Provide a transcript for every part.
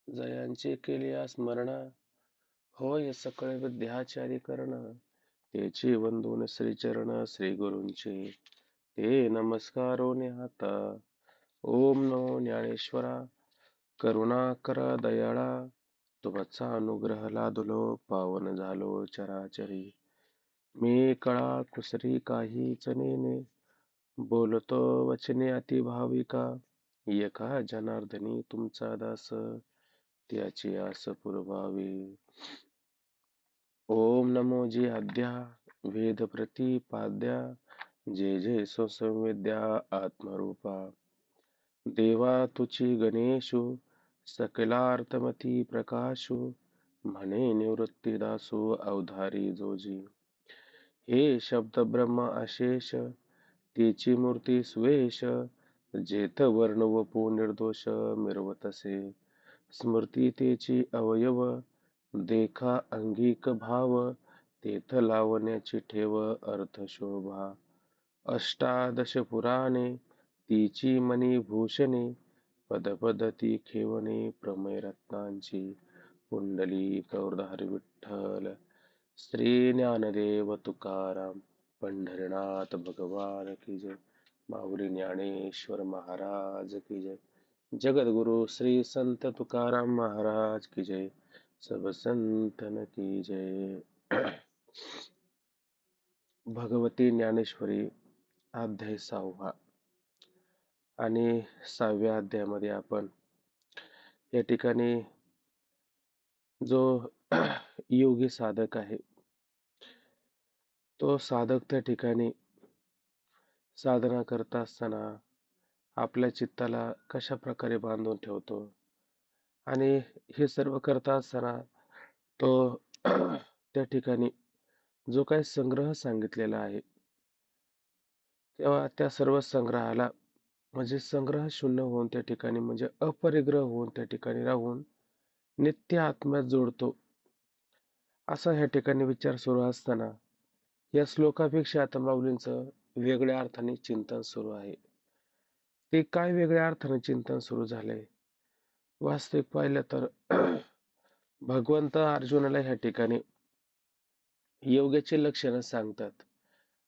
जयांचे केलिया स्मरण, होय सकळ विद्याचारी करण. तेची वंदून श्रीचरण श्री गुरूंचे, ते नमस्कारोनी हात. ओम नमो ज्ञानेश्वरा, करुणाकर दयाळा. तुमचा अनुग्रह लादलो, पावन झालो चराचरी. मी कळा कुसरी काहीच नेने, बोलतो वचने अति भाविका. एका जनार्दनी तुमचा दास, त्याची आस पुरवावी. ओम नमो जी आद्या, वेद प्रतिपाद्या. जे जे संविद्या आत्मरूपा. देवा तुची गणेशु, सकलार्थमती प्रकाशु. म्हणे निवृत्तीदासु अवधारी जोजी. हे शब्द ब्रह्म अशेष, तिची मूर्ती सुवेश. जेथ वर्ण वपू निर्दोष मिरवतसे. स्मृती तेची अवयव, देखा अंगिक भाव. तेथ लावण्याची ठेव अर्थ शोभा. अष्टादश पुराणे, तिची मणी भूषणे. पद ती खेवणे प्रमेय रत्नांची. पुंडली कौरधार विठ्ठल, श्री ज्ञानदेव तुकाराम. पंढरीनाथ भगवान की जय. माऊली ज्ञानेश्वर महाराज की जय. जगद्गुरु श्री संत तुकाराम महाराज की जय. सब संतन की जय. भगवती ज्ञानेश्वरी अध्याय 6 आणि 6व्या अध्यायामध्ये आपण या ठिकाणी जो योगी साधक आहे, तो साधक त्या ठिकाणी साधना करत असताना आपल्या चित्ताला कशा प्रकारे बांधून ठेवतो आणि हे सर्व करत असताना तो त्या ठिकाणी जो काही संग्रह सांगितलेला आहे, तेव्हा त्या सर्व संग्रहाला म्हणजे संग्रह शून्य होऊन त्या ठिकाणी म्हणजे अपरिग्रह होऊन त्या ठिकाणी राहून नित्य आत्म्यात जोडतो, असा ह्या ठिकाणी विचार सुरू असताना या श्लोकापेक्षा आता माऊलींचं वेगळ्या अर्थाने चिंतन सुरू आहे. ते काय वेगळ्या अर्थाने चिंतन सुरू झालंय? वास्तविक पाहिलं तर भगवंत अर्जुनाला ह्या ठिकाणी योग्याची लक्षणं सांगतात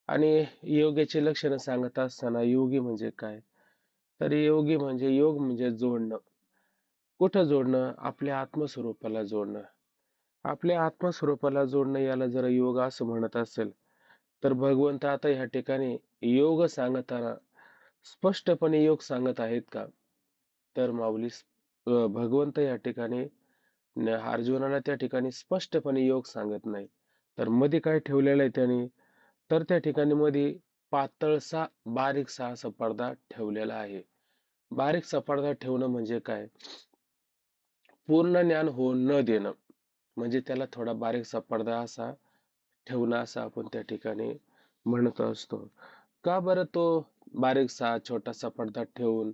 आणि योग्याची लक्षणं सांगत असताना योगी म्हणजे काय? तर योगी म्हणजे योग म्हणजे जोडणं. कुठं जोडणं? आपल्या आत्मस्वरूपाला जोडणं. आपल्या आत्मस्वरूपाला जोडणं याला जर योग असं म्हणत असेल, तर भगवंत आता ह्या ठिकाणी योग सांगताना स्पष्टपणे योग सांगत आहेत का? तर माऊली भगवंत या ठिकाणी अर्जुनाला त्या ठिकाणी स्पष्टपणे योग सांगत नाही. तर मध्ये काय ठेवलेलं आहे त्यांनी? तर त्या ठिकाणी मध्ये पातळसा बारीकसा असा पडदा ठेवलेला आहे. बारीकसा पडदा ठेवणं म्हणजे काय? पूर्ण ज्ञान होऊन न देणं, म्हणजे त्याला थोडा बारीकसा पडदा असा ठेवणं असं आपण त्या ठिकाणी म्हणत असतो. का बरं तो बारीकसा छोटासा पडदा ठेवून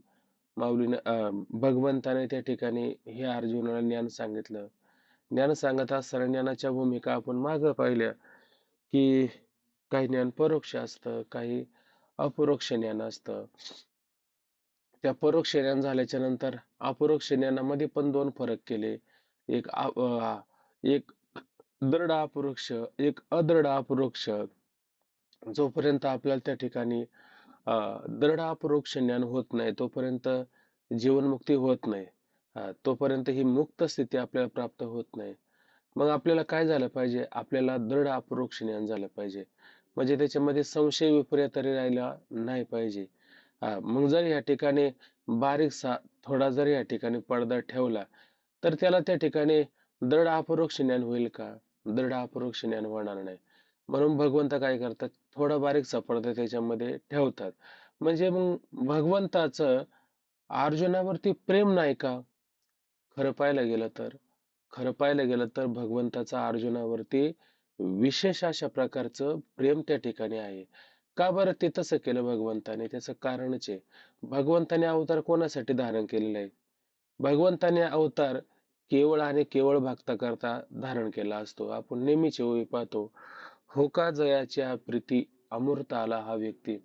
भगवंताने त्या ठिकाणी हे अर्जुनाला ज्ञान सांगितलं. ज्ञान सांगत असताना ज्ञानाच्या भूमिका आपण मागं पाहिल्या, की काही ज्ञान परोक्ष असतं, काही अपरोक्ष ज्ञान असतं. त्या परोक्ष ज्ञान झाल्याच्या नंतर अपरोक्ष ज्ञानामध्ये पण 2 फरक केले. एक एक दृढ अपरोक्ष, एक अदृढ अपरोक्ष. जोपर्यंत आपल्याला त्या ठिकाणी दृढ अपरोक्ष ज्ञान होत नाही, तोपर्यंत जीवनमुक्ती होत नाही. तोपर्यंत ही मुक्त स्थिती आपल्याला प्राप्त होत नाही. मग आपल्याला काय झालं पाहिजे? आपल्याला दृढ अपरोक्ष ज्ञान झालं पाहिजे. म्हणजे त्याच्यामध्ये संशय विपर्य तरी राहिला नाही पाहिजे. मग जर या ठिकाणी बारीकसा थोडा जर या ठिकाणी पडदा ठेवला, तर त्याला त्या ठिकाणी दृढ अपरोक्ष ज्ञान होईल का? दृढ अपरोक्ष ज्ञान होणार नाही. म्हणून भगवंत काय करतात? थोडा बारीकसा पडदा त्याच्यामध्ये ठेवतात. म्हणजे मग भगवंताचं अर्जुनावरती प्रेम नाही का? खरं पाहायला गेलं तर, भगवंताचा अर्जुनावरती विशेष अशा प्रकारचं प्रेम त्या ठिकाणी आहे. का बरं ते तसं केलं भगवंताने? त्याचं कारणच आहे. भगवंताने अवतार कोणासाठी धारण केलेला आहे? भगवंताने अवतार केवळ आणि केवळ भक्ताकरता धारण केला असतो. आपण नेहमीची ओवी पाहतो. हो का जयाच्या प्रीती अमूर्त आला हा व्यक्ती.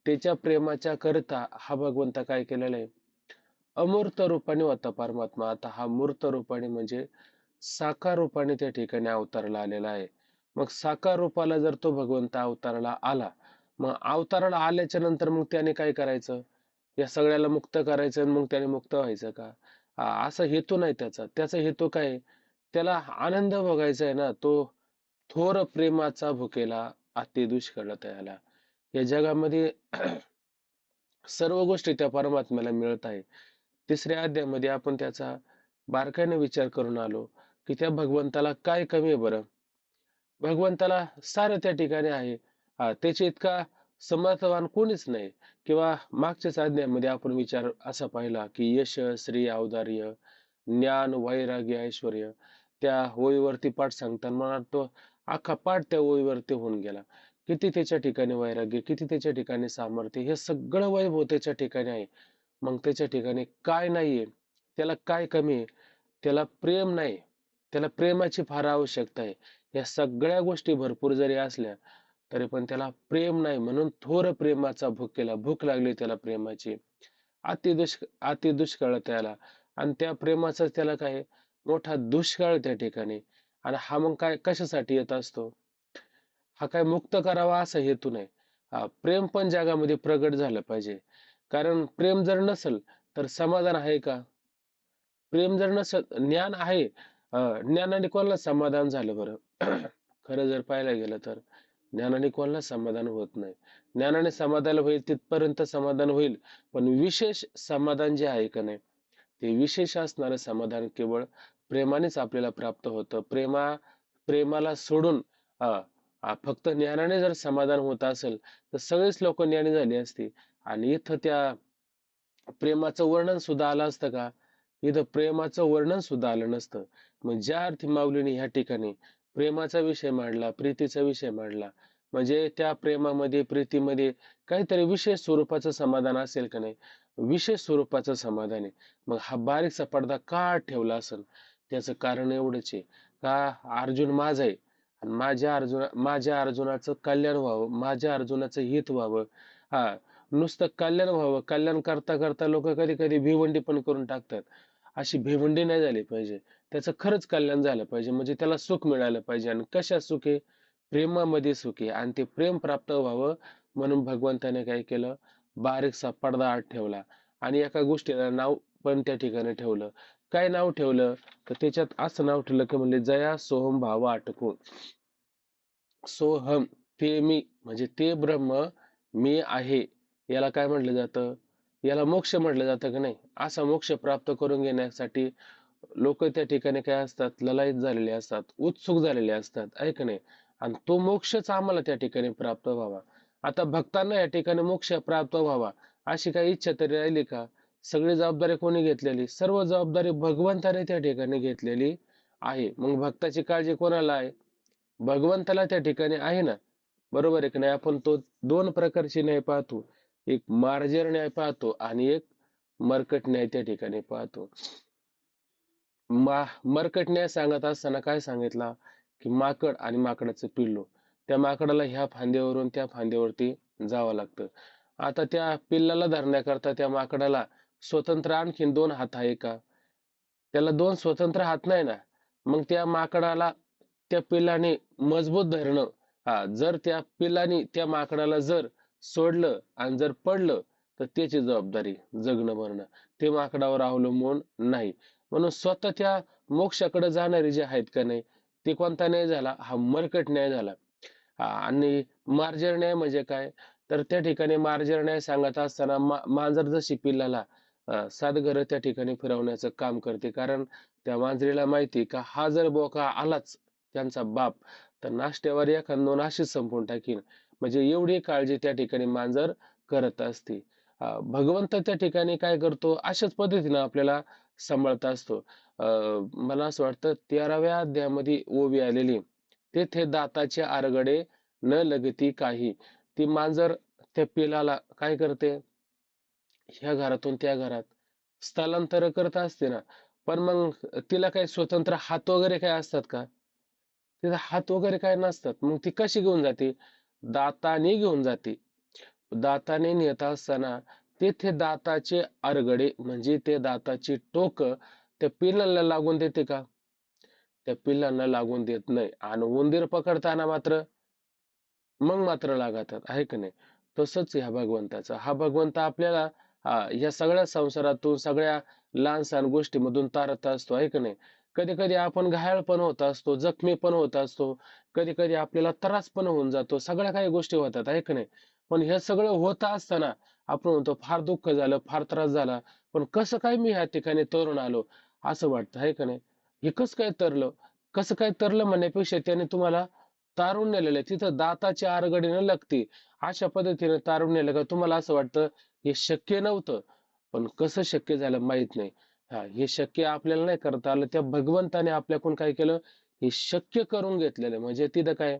त्याच्या प्रेमाच्या करता हा भगवंत काय केलेला आहे? अमूर्त रूपाने होता परमात्मा. आता हा मूर्त रूपाने म्हणजे साकार रूपाने त्या ठिकाणी अवताराला आलेला आहे. मग साकार रूपाला जर तो भगवंत अवताराला आला, मग अवताराला आल्याच्या नंतर मग त्याने काय करायचं? या सगळ्याला मुक्त करायचं आणि मग त्याने मुक्त व्हायचं का? असा हेतू नाही त्याचा. त्याचा हेतू काय आहे? त्याला आनंद भोगायचा आहे ना. तो थोर प्रेमाचा भुकेला अति दुष्काळ त्याला. या जगामध्ये सर्व गोष्टी त्या परमात्म्याला मिळत आहे. तिसऱ्या अध्यायामध्ये आपण त्याचा बारकाईने विचार करून आलो, की त्या भगवंताला काय कमी आहे बरं? भगवंताला सारं त्या ठिकाणी आहे. त्याच्या इतका समर्थवान कोणीच नाही. किंवा मागच्याच अध्यायामध्ये आपण विचार असा पाहिला, की यश, श्री, औदार्य, ज्ञान, वैराग्य, ऐश्वर्य त्या ओळीवरती पाठ सांगताना मला वाटतं अख्खा पाठ त्या ओळीवरती होऊन गेला. किती त्याच्या ठिकाणी वैराग्य, किती त्याच्या ठिकाणी सामर्थ्य, हे सगळं वैभव त्याच्या ठिकाणी आहे. मग त्याच्या ठिकाणी काय नाहीये? त्याला काय कमी आहे? त्याला प्रेम नाही. त्याला प्रेमाची फार आवश्यकता आहे. या सगळ्या गोष्टी भरपूर जरी असल्या, तरी पण त्याला प्रेम नाही. म्हणून थोर प्रेमाचा भुकेला, भूक लागली त्याला प्रेमाची. अति दुष्काळ त्याला आणि त्या प्रेमाचा त्याला काय मोठा दुष्काळ त्या ठिकाणी. आणि हा मग काय कशासाठी येत असतो? हा काय मुक्त करावा असा हेतू नाही. प्रेम पण जगामध्ये प्रगट झालं पाहिजे. कारण प्रेम जर नसेल तर समाधान आहे का? प्रेम जर नसेल, ज्ञान आहे. ज्ञानाने कोणाला समाधान झालं बरं? खरं जर पाहायला गेलं तर ज्ञानाने कोणाला समाधान होत नाही. ज्ञानाने समाधान होईल तिथपर्यंत समाधान होईल, पण विशेष समाधान जे आहे का नाही, ते विशेष असणारं समाधान केवळ प्रेमानेच आपल्याला प्राप्त होतं. प्रेमाला सोडून अ, फक्त ज्ञानाने जर समाधान होत असेल, तर सगळीच लोक ज्ञानी झाली असती आणि इथं त्या प्रेमाचं वर्णन सुद्धा आलं असतं का? इथं प्रेमाचं वर्णन सुद्धा आलं नसतं. मग ज्या अर्थी माऊलीने ह्या ठिकाणी प्रेमाचा विषय मांडला, प्रीतीचा विषय मांडला, म्हणजे त्या प्रेमामध्ये, प्रीतीमध्ये काहीतरी विशेष स्वरूपाचं समाधान असेल का नाही? विशेष स्वरूपाचं समाधान आहे. मग हा बारीकसा पडदा का ठेवला असेल? त्याचं कारण एवढंच आहे का अर्जुन माझा आहे आणि माझ्या अर्जुनाचं कल्याण व्हावं, माझ्या अर्जुनाचं हित व्हावं. हा, नुसतं कल्याण व्हावं, कल्याण करता करता लोक कधी कधी भिवंडी पण करून टाकतात. अशी भिवंडी नाही झाली पाहिजे. त्याचं खरंच कल्याण झालं पाहिजे, म्हणजे त्याला सुख मिळालं पाहिजे. आणि कशात सुख आहे? प्रेमामध्ये सुख आहे. आणि ते प्रेम प्राप्त व्हावं म्हणून भगवंताने काय केलं? बारीकसा पडदा आत ठेवला आणि एका गोष्टीला नाव पण त्या ठिकाणी ठेवलं. काय नाव ठेवलं? तर त्याच्यात असं नाव ठेवलं की म्हणले जया सोहम भाव आटकून. सोहम ते मी, म्हणजे ते ब्रह्म मी आहे. याला काय म्हटलं जातं? याला मोक्ष म्हटलं जातं का नाही? असा मोक्ष प्राप्त करून घेण्यासाठी लोक त्या ठिकाणी काय असतात? ललायत झालेले असतात, उत्सुक झालेले असतात, आहे का नाही? आणि तो मोक्षच आम्हाला त्या ठिकाणी प्राप्त व्हावा. आता भक्तांना या ठिकाणी मोक्ष प्राप्त व्हावा अशी काही इच्छा तरी राहिली का? सगळी जबाबदारी कोणी घेतलेली? सर्व जबाबदारी भगवंताने त्या ठिकाणी घेतलेली आहे. मग भक्ताची काळजी कोणाला आहे? भगवंताला त्या ठिकाणी आहे ना. बरोबर आहे की नाही? आपण तो दोन प्रकारचे न्याय पाहतो. एक मार्जर न्याय पाहतो आणि एक मर्कट न्याय त्या ठिकाणी पाहतो. मर्कट न्याय सांगत असताना काय सांगितला? की माकड आणि माकडाचं पिल्लू. त्या माकडाला ह्या फांद्यावरून त्या फांद्यावरती जावं लागतं. आता त्या पिल्लाला धरण्याकरता त्या माकडाला स्वतंत्र आणखीन दोन हात आहे का? त्याला दोन स्वतंत्र हात नाही ना. मग त्या माकडाला त्या पिल्लाने मजबूत धरणं, जर त्या पिल्लाने त्या माकडाला जर सोडलं आणि जर पडलं तर त्याची जबाबदारी जगणं मरणं, ते माकडावर अवलंबून नाही. म्हणून स्वतः त्या मोक्षाकडे जाणारे जे आहेत का नाही, ते कोणता न्याय झाला? हा मर्कट न्याय झाला. आणि मार्जर न्याय म्हणजे काय? तर त्या ठिकाणी मार्जर न्याय सांगत असताना मांजर जशी पिल्लाला सात घरं त्या ठिकाणी फिरवण्याचं काम करते. कारण त्या मांजरीला माहिती का हा जर बोका आलाच त्यांचा बाप, तर नाश्त्यावर एखाद दोन अशीच संपवून टाकीन. म्हणजे एवढी काळजी त्या ठिकाणी मांजर करत असते. भगवंत त्या ठिकाणी काय करतो? अशाच पद्धतीनं आपल्याला सांभाळत असतो. मला असं वाटतं 13व्या अध्यायामध्ये ओवी आलेली, तेथे दाताचे आरगडे न लगती काही. ती मांजर त्या पिलाला काय करते? ह्या घरातून त्या घरात स्थलांतर करत असते ना. पण मग तिला काही स्वतंत्र हात वगैरे काय असतात का? तिला हात वगैरे काय नसतात. मग ती कशी घेऊन जाते? दाताने घेऊन जाते. दाताने नेत असताना तेथे दाताचे आरगडे म्हणजे ते दाताची टोक त्या पिल्लाला लागून देते का? त्या पिल्लांना लागून देत नाही. आणि उंदीर पकडताना मात्र मग मात्र लागतात, आहे का नाही? तसंच ह्या भगवंताचा हा भगवंत आपल्याला या सगळ्या संसारातून सगळ्या लहान सहान गोष्टीमधून तारत असतो, आहे का नाही? कधी कधी आपण घायाळ पण होत असतो, जखमी पण होत असतो, कधी कधी आपल्याला त्रास पण होऊन जातो, सगळ्या काही गोष्टी होतात, आहे का नाही? पण हे सगळं होत असताना आपण म्हणतो फार दुःख झालं, फार त्रास झाला, पण कसं काय मी ह्या ठिकाणी तरुण आलो असं वाटतं, आहे का नाही? हे कसं काय तरलं? कसं काय तरलं म्हणण्यापेक्षा त्याने तुम्हाला तारून नेलेलं आहे. तिथं दाताची आरगडी न लागती अशा पद्धतीने तारून नेलं का तुम्हाला असं वाटतं हे शक्य नव्हतं. पण कसं शक्य झालं माहित नाही. हे शक्य आपल्याला नाही करता आलं. त्या भगवंताने आपल्याकडून काय केलं? हे शक्य करून घेतलेलं आहे. म्हणजे तिथं काय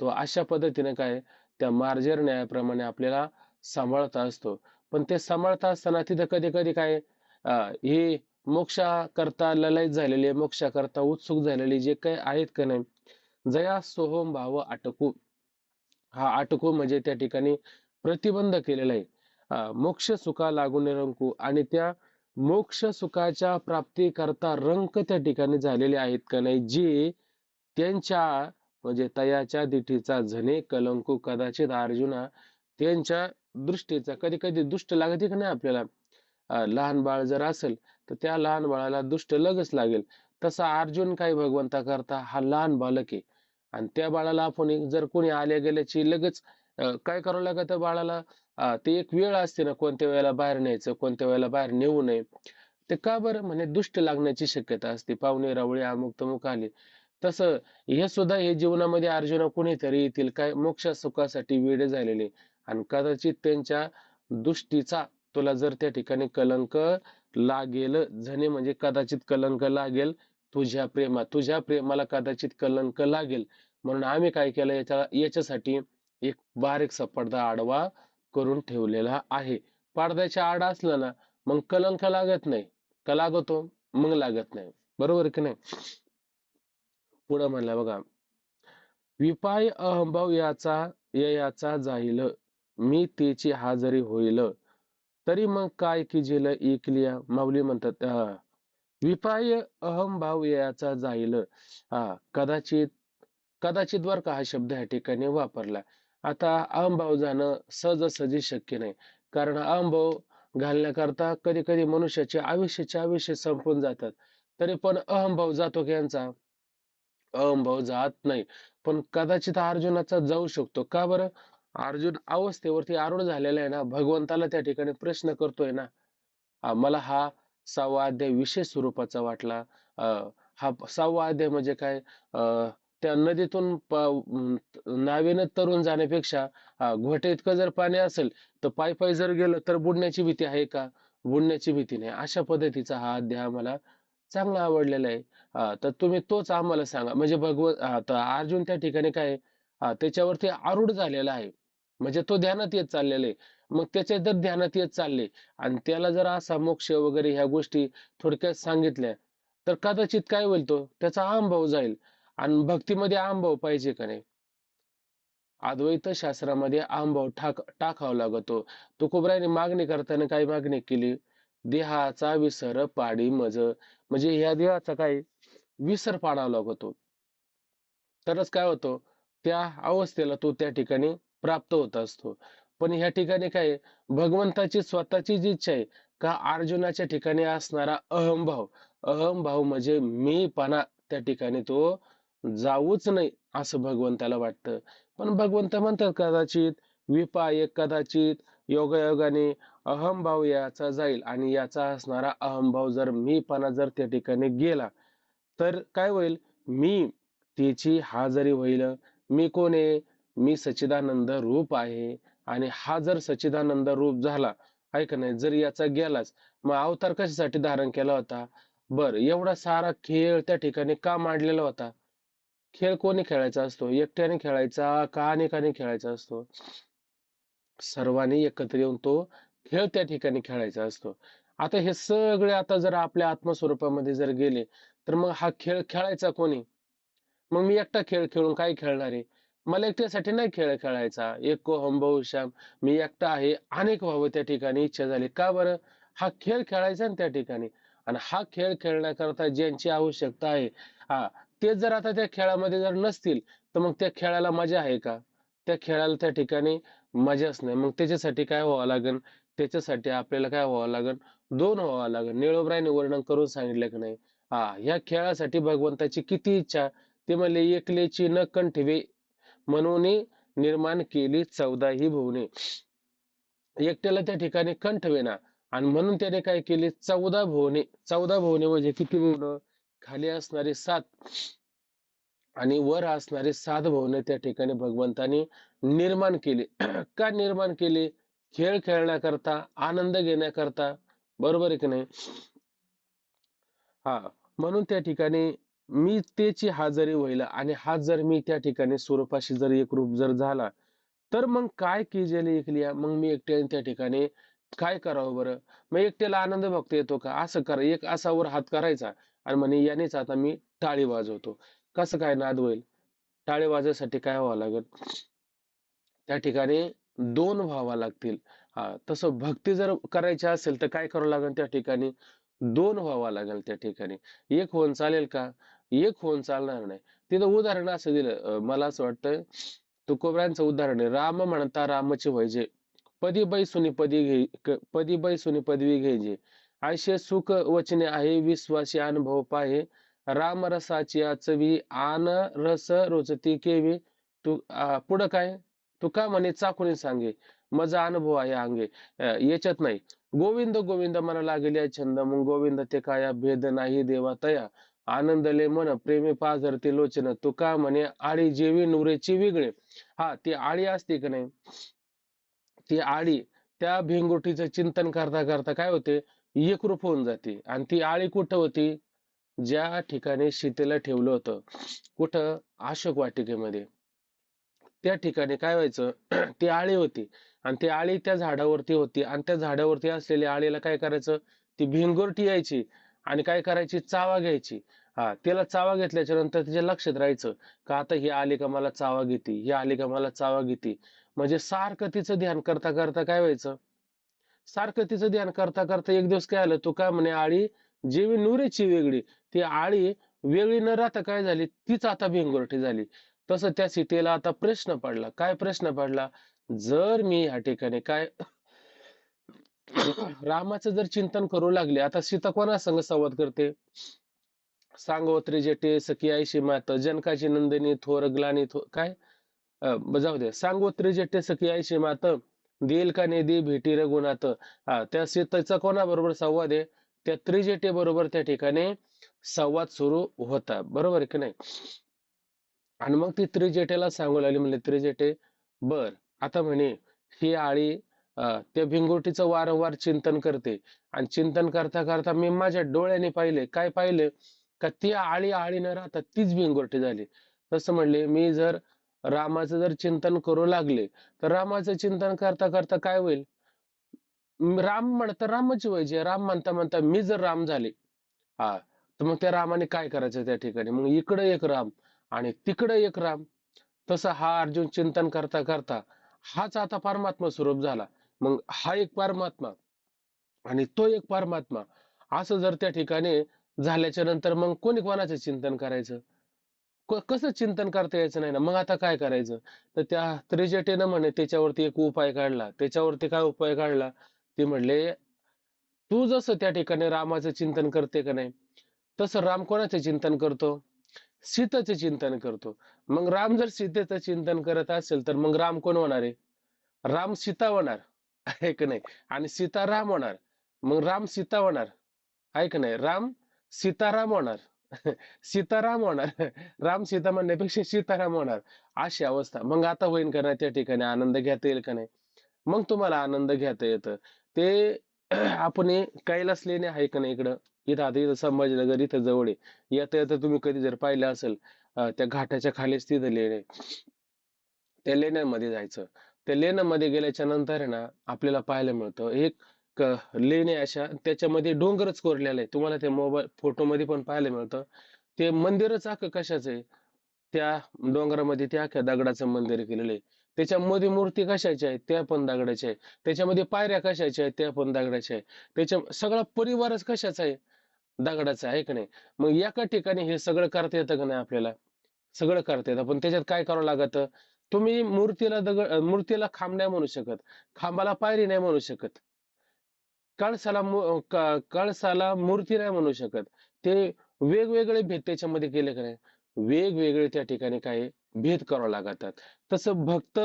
तो अशा पद्धतीने काय त्या मार्जर न्यायाप्रमाणे आपल्याला सांभाळत असतो. पण ते सांभाळत असताना तिथं कधी-कधी काय ही मोक्षाकरता ललायत झालेली आहे, मोक्षाकरता उत्सुक झालेली जे काही आहेत का नाही, जया सोहम भाव आटकू हा आटको म्हणजे त्या ठिकाणी प्रतिबंध केलेला आहे. मोक्ष सुखा लागून निरंकू आणि त्या मोक्ष सुखाच्या प्राप्तीकरता रंक त्या ठिकाणी झालेले आहेत का नाही, जे त्यांच्या म्हणजे तयाच्या दिठीचा झने कलंकू कदाचित अर्जुना त्यांच्या दृष्टीचा कधी कधी दुष्ट लागते का नाही आपल्याला. लहान बाळ जर असेल तर त्या लहान बाळाला दुष्ट लगच लागेल. तसा अर्जुन काय भगवंता करता हा लहान बालक आहे आणि त्या बाळाला आपण जर कोणी आल्या गेल्याची लगेच काय करावं लागतं बाळाला. ते एक वेळ असते ना कोणत्या वेळेला बाहेर न्यायचं कोणत्या वेळेला बाहेर नेऊ नये. ते का बरं म्हणे दुष्ट लागण्याची शक्यता असते, पाहुणे रावळे अमुक तमुक आले. तसं हे सुद्धा हे जीवनामध्ये अर्जुना कुणीतरी येतील काय मोक्ष सुखासाठी वेडे झालेले आणि कदाचित त्यांच्या दृष्टीचा तुला जर त्या ठिकाणी कलंक लागेल झणे म्हणजे कदाचित कलंक लागेल तुझ्या प्रेमाला कदाचित कलंक लागेल. म्हणून आम्ही काय केलं याच्यासाठी एक बारीकसा पडदा आडवा करून ठेवलेला आहे. पडद्याच्या आड असलं ना मग कलंक लागत नाही, का लागतो? मग लागत नाही, बरोबर की नाही? पुढं म्हणलं बघा, विपाय अहंभाव याचा ययाचा जाईल, मी तेची हाजरी होईल, तरी मग काय किजेल ऐकलिया. माऊली म्हणतात विपाय अहंभाव याचा जाईल. कदाचित कदाचित बर का हा शब्द या ठिकाणी वापरला. आता अहंभाव जाणं सहजासहजी शक्य नाही, कारण अहंभाव घालण्याकरता कधी कधी मनुष्याचे आयुष्य संपून जातात. तरी पण अहंभाव जातो की यांचा अहंभाव जात नाही. पण कदाचित अर्जुनाचा जाऊ शकतो, का बरं? अर्जुन अवस्थेवरती आरूढ झालेला आहे ना, भगवंताला त्या ठिकाणी प्रश्न करतोय ना. मला हा 6वा अध्याय विशेष स्वरूपाचा वाटला. अ, हा 6वा अध्याय म्हणजे काय? त्या नदीतून नावेनं तरून जाण्यापेक्षा घोटे इतकं जर पाणी असेल तर पायी पायी जर गेलं तर बुडण्याची भीती आहे का? बुडण्याची भीती नाही. अशा पद्धतीचा हा अध्याय मला चांगला आवडलेला आहे. तर तुम्ही तोच आम्हाला सांगा. म्हणजे तर अर्जुन त्या ठिकाणी काय त्याच्यावरती आरूढ झालेला आहे. म्हणजे तो ध्यानात येत चाललेला आहे. मग त्याच्या जर ध्यानात येत चालले आणि त्याला जर असा मोक्ष वगैरे ह्या गोष्टी थोडक्यात सांगितल्या, तर कदाचित काय होईल तो त्याचा अहंभाव जाईल. आणि भक्तीमध्ये अहंभाव पाहिजे का नाही? अद्वैत शास्त्रामध्ये अहंभाव टाकावा लागतो. तुकोबरायाने मागणी करताना काय मागणी केली? देहाचा विसर पाडी मज, म्हणजे ह्या देहाचा काय विसर पाडावा लागतो. तरच काय होतं त्या अवस्थेला तो त्या ठिकाणी प्राप्त होत असतो. पण ह्या ठिकाणी काय आहे, भगवंताची स्वतःची जी इच्छा आहे का अर्जुनाच्या ठिकाणी असणारा अहंभाव, अहंभाव म्हणजे मीपणा त्या ठिकाणी तो जाऊच नाही असं भगवंताला वाटतं. पण भगवंत म्हणतात कदाचित विपाय कदाचित योगायोगाने अहंभाव याचा जाईल आणि याचा असणारा अहंभाव जर मीपणा जर त्या ठिकाणी गेला तर काय होईल? मी त्याची हाजरी होईल. मी कोण आहे? मी सच्चिदानंद रूप आहे. आणि हा जर सच्चिदानंद रूप झाला, आहे का नाही? जर याचा गेलाच, मग अवतार कशासाठी धारण केला होता? बर एवढा सारा खेळ त्या ठिकाणी का मांडलेला होता? खेळ कोणी खेळायचा असतो? एकट्याने खेळायचा का अनेकाने खेळायचा असतो? सर्वांनी एकत्र येऊन तो खेळ त्या ठिकाणी खेळायचा असतो. आता हे सगळे आता जर आपल्या आत्मस्वरूपामध्ये जर गेले, तर मग हा खेळ खेळायचा कोणी? मग मी एकटा खेळ खेळून काय खेळणार आहे? मला एकट्यासाठी नाही खेळ खेळायचा. एको हम बहुश्याम. मी एकटा आहे. अनेक व्हावं त्या ठिकाणी इच्छा झाली. का बरं? हा खेळ खेळायचा ना त्या ठिकाणी. आणि हा खेळ खेळण्याकरता ज्यांची आवश्यकता आहे, हा, ते जर आता त्या खेळामध्ये जर नसतील, तर मग त्या खेळाला मजा आहे का? त्या खेळाला त्या ठिकाणी मजाच नाही. मग त्याच्यासाठी काय व्हावं लागेल? त्याच्यासाठी आपल्याला काय व्हावं लागेल? 2 व्हावं लागेल. निळोबरायने वर्णन करून सांगितलं की नाही? ह्या खेळासाठी भगवंताची किती इच्छा. ते म्हणले, "एकलेची न कंठवे म्हणून निर्माण केली 14 ही भुवने." एकट्याला त्या ठिकाणी कंठ वेना आणि म्हणून त्याने काय केली? 14 भुवने. 14 भुवने म्हणजे किती भुवन? खाली असणारे 7 आणि वर असणारे 7 भुवने त्या ठिकाणी भगवंतानी निर्माण केली. का निर्माण केली? खेळ खेळण्याकरता, आनंद घेण्याकरता. बरोबर आहे की नाही? हा, म्हणून त्या ठिकाणी मी त्याची हाजरी होईल आणि हा जर मी त्या ठिकाणी स्वरूपाशी जर एकरूप जर झाला, तर मग काय कीजेले ऐकलिया, मग मी एकट्याने त्या ठिकाणी काय करावं बरं? मग एकट्याला आनंद बघता येतो का? असं करा, एक असावर हात करायचा आणि म्हणे यानेच आता मी टाळी वाजवतो. कसं काय नाद होईल? टाळी वाजवायसाठी काय व्हावं लागेल? त्या ठिकाणी 2 व्हावा लागतील. तसं भक्ती जर करायची असेल तर काय करावं लागेल त्या ठिकाणी? 2 व्हावा लागेल त्या ठिकाणी. एक होऊन चालेल का? एक होऊन चालणार नाही. तिथं उदाहरण असं दिलं, मला असं वाटतं तुकोबरायांचं उदाहरण आहे. राम म्हणता रामचे व्हायचे. पदी बैसुनी पदी बैसुनी पदवी घ्यायची. आयशे सुख वचने आहे विश्वासी अनुभव पाहे. राम रसाची चवी आन रस रोचती केवी. पुढं काय? तुका म्हणे चाकुनी सांगे मजा अनुभव आहे अंगे. याच्यात नाही. गोविंद गोविंद म्हणा लागले छंद मग गोविंद ते काया भेद नाही देवा तया. आनंदले मन प्रेमी पाझरते लोचन तुका म्हणे आळी जेवी नुरेची वेगळे. ती आळी असते की नाही, ती आळी त्या भिंगोटीचं चिंतन करता करता काय होते? एकरूप होऊन जाते. आणि ती आळी कुठं होती? ज्या ठिकाणी सीतेला ठेवलं होतं. कुठं? अशोक वाटिकेमध्ये. त्या ठिकाणी काय व्हायचं? ती आळी होती आणि ती आळी त्या झाडावरती होती आणि त्या झाडावरती असलेल्या आळीला काय करायचं? ती भिंगुरटी यायची आणि काय करायची? चावा घ्यायची. त्याला चावा घेतल्याच्या नंतर तिच्या लक्षात राहायचं का आता ही आली का मला चावा घेते, ही आली का मला चावा घेते. म्हणजे सारखं तिचं ध्यान करता करता काय व्हायचं? सारखं तिचं ध्यान करता करता एक दिवस काय आलं? तो काय म्हणे आळी जेवी नुरेची वेगळी. ती आळी वेगळी न राहता काय झाली? तीच आता भिंगुरटी झाली. तसं त्या सीतेला आता प्रश्न पडला. काय प्रश्न पडला? जर मी ह्या ठिकाणी काय रामाचं जर चिंतन करू लागले, आता सीता कोणा संग संवाद करते? सांगोत्री जेटे सखी आईशी मात जनकाची नंदिनी थोर ग्लानी काय? जाऊ दे. सांगोत्री जेटे सखी आईशी मात देईल का नेदी भेटी रघुनाथ. त्या सीतेचा कोणाबरोबर संवाद आहे? त्या त्रिजेटे बरोबर त्या ठिकाणी संवाद सुरू होता. बरोबर आहे की नाही? आणि मग ती त्रिजेटेला सांगू लागली, म्हणले त्रिजेटे बर, आता म्हणे ही आळी त्या भिंगोटीचं वारंवार चिंतन करते आणि चिंतन करता करता मी माझ्या डोळ्याने पाहिले. काय पाहिले? का ती आळी आळी न राहता तीच भिंगोटी झाली. तसं म्हणले मी जर रामाचं जर चिंतन करू लागले, तर रामाचं चिंतन करता करता काय होईल? राम म्हणता रामच व्हायचे. राम म्हणता म्हणता मी जर राम झाले, हा, तर मग त्या रामाने काय करायचं त्या ठिकाणी? मग इकडे एक राम आणि तिकडे एक राम. तसं हा अर्जुन चिंतन करता करता हाच आता परमात्मा स्वरूप झाला. मग हा एक परमात्मा आणि तो एक परमात्मा असं जर त्या ठिकाणी झाल्याच्या नंतर मग कोणी कोणाचं चिंतन करायचं? कसं चिंतन करता यायचं नाही ना. मग आता काय करायचं? तर त्या त्रिजटेनं म्हणे त्याच्यावरती एक उपाय काढला. त्याच्यावरती काय उपाय काढला? ते म्हणले तू जसं त्या ठिकाणी रामाचं चिंतन करते का नाही, तसं राम कोणाचं चिंतन करतो? सीतेचं चिंतन करतो. मग राम जर सीतेचं चिंतन करत असेल तर मग राम कोण होणार आहे? राम सीता होणार आहे की नाही? आणि सीता राम होणार. मग राम सीता होणार आहे की नाही? राम सीताराम होणार. सीताराम होणार. राम सीता म्हणण्यापेक्षा सीताराम होणार. अशी अवस्था. मग आता होईन का नाही त्या ठिकाणी आनंद घेता येईल का नाही? मग तुम्हाला आनंद घेता येतं. ते आपण कैलास लेणे आहे का नाही इकडं? इथं आता इथं संभाजीनगर इथं जवळ आहे. येता येता तुम्ही कधी जर पाहिलं असेल, त्या घाटाच्या खालीच तिथं लेणे. त्या लेण्यांमध्ये जायचं. त्या लेण्यामध्ये गेल्याच्या नंतर आहे ना, आपल्याला पाहायला मिळतं एक लेणी अशा त्याच्यामध्ये डोंगरच कोरलेला आहे. तुम्हाला ते मोबाईल फोटोमध्ये पण पाहायला मिळतं. ते मंदिरच अख्खं कशाचं आहे? त्या डोंगरामध्ये त्या अख्ख्या दगडाचं मंदिर केलेलं आहे. त्याच्यामध्ये मूर्ती कशाच्या आहेत? त्या पण दगडाच्या आहे. त्याच्यामध्ये पायऱ्या कशाच्या आहेत? त्या पण दगडाच्या आहे. त्याच्या सगळा परिवारच कशाचा आहे? दगडाचा आहे का नाही? मग एका ठिकाणी हे सगळं करता येतं का नाही आपल्याला? सगळं करता येतं. पण त्याच्यात काय करावं लागतं? तुम्ही मूर्तीला खांब नाही म्हणू शकत. खांबाला पायरी नाही म्हणू शकत. कळसाला मूर्ती नाही म्हणू शकत. ते वेगवेगळे भेद त्याच्यामध्ये केले का नाही? वेगवेगळे त्या ठिकाणी काय भेद करावे लागतात. तसं भक्त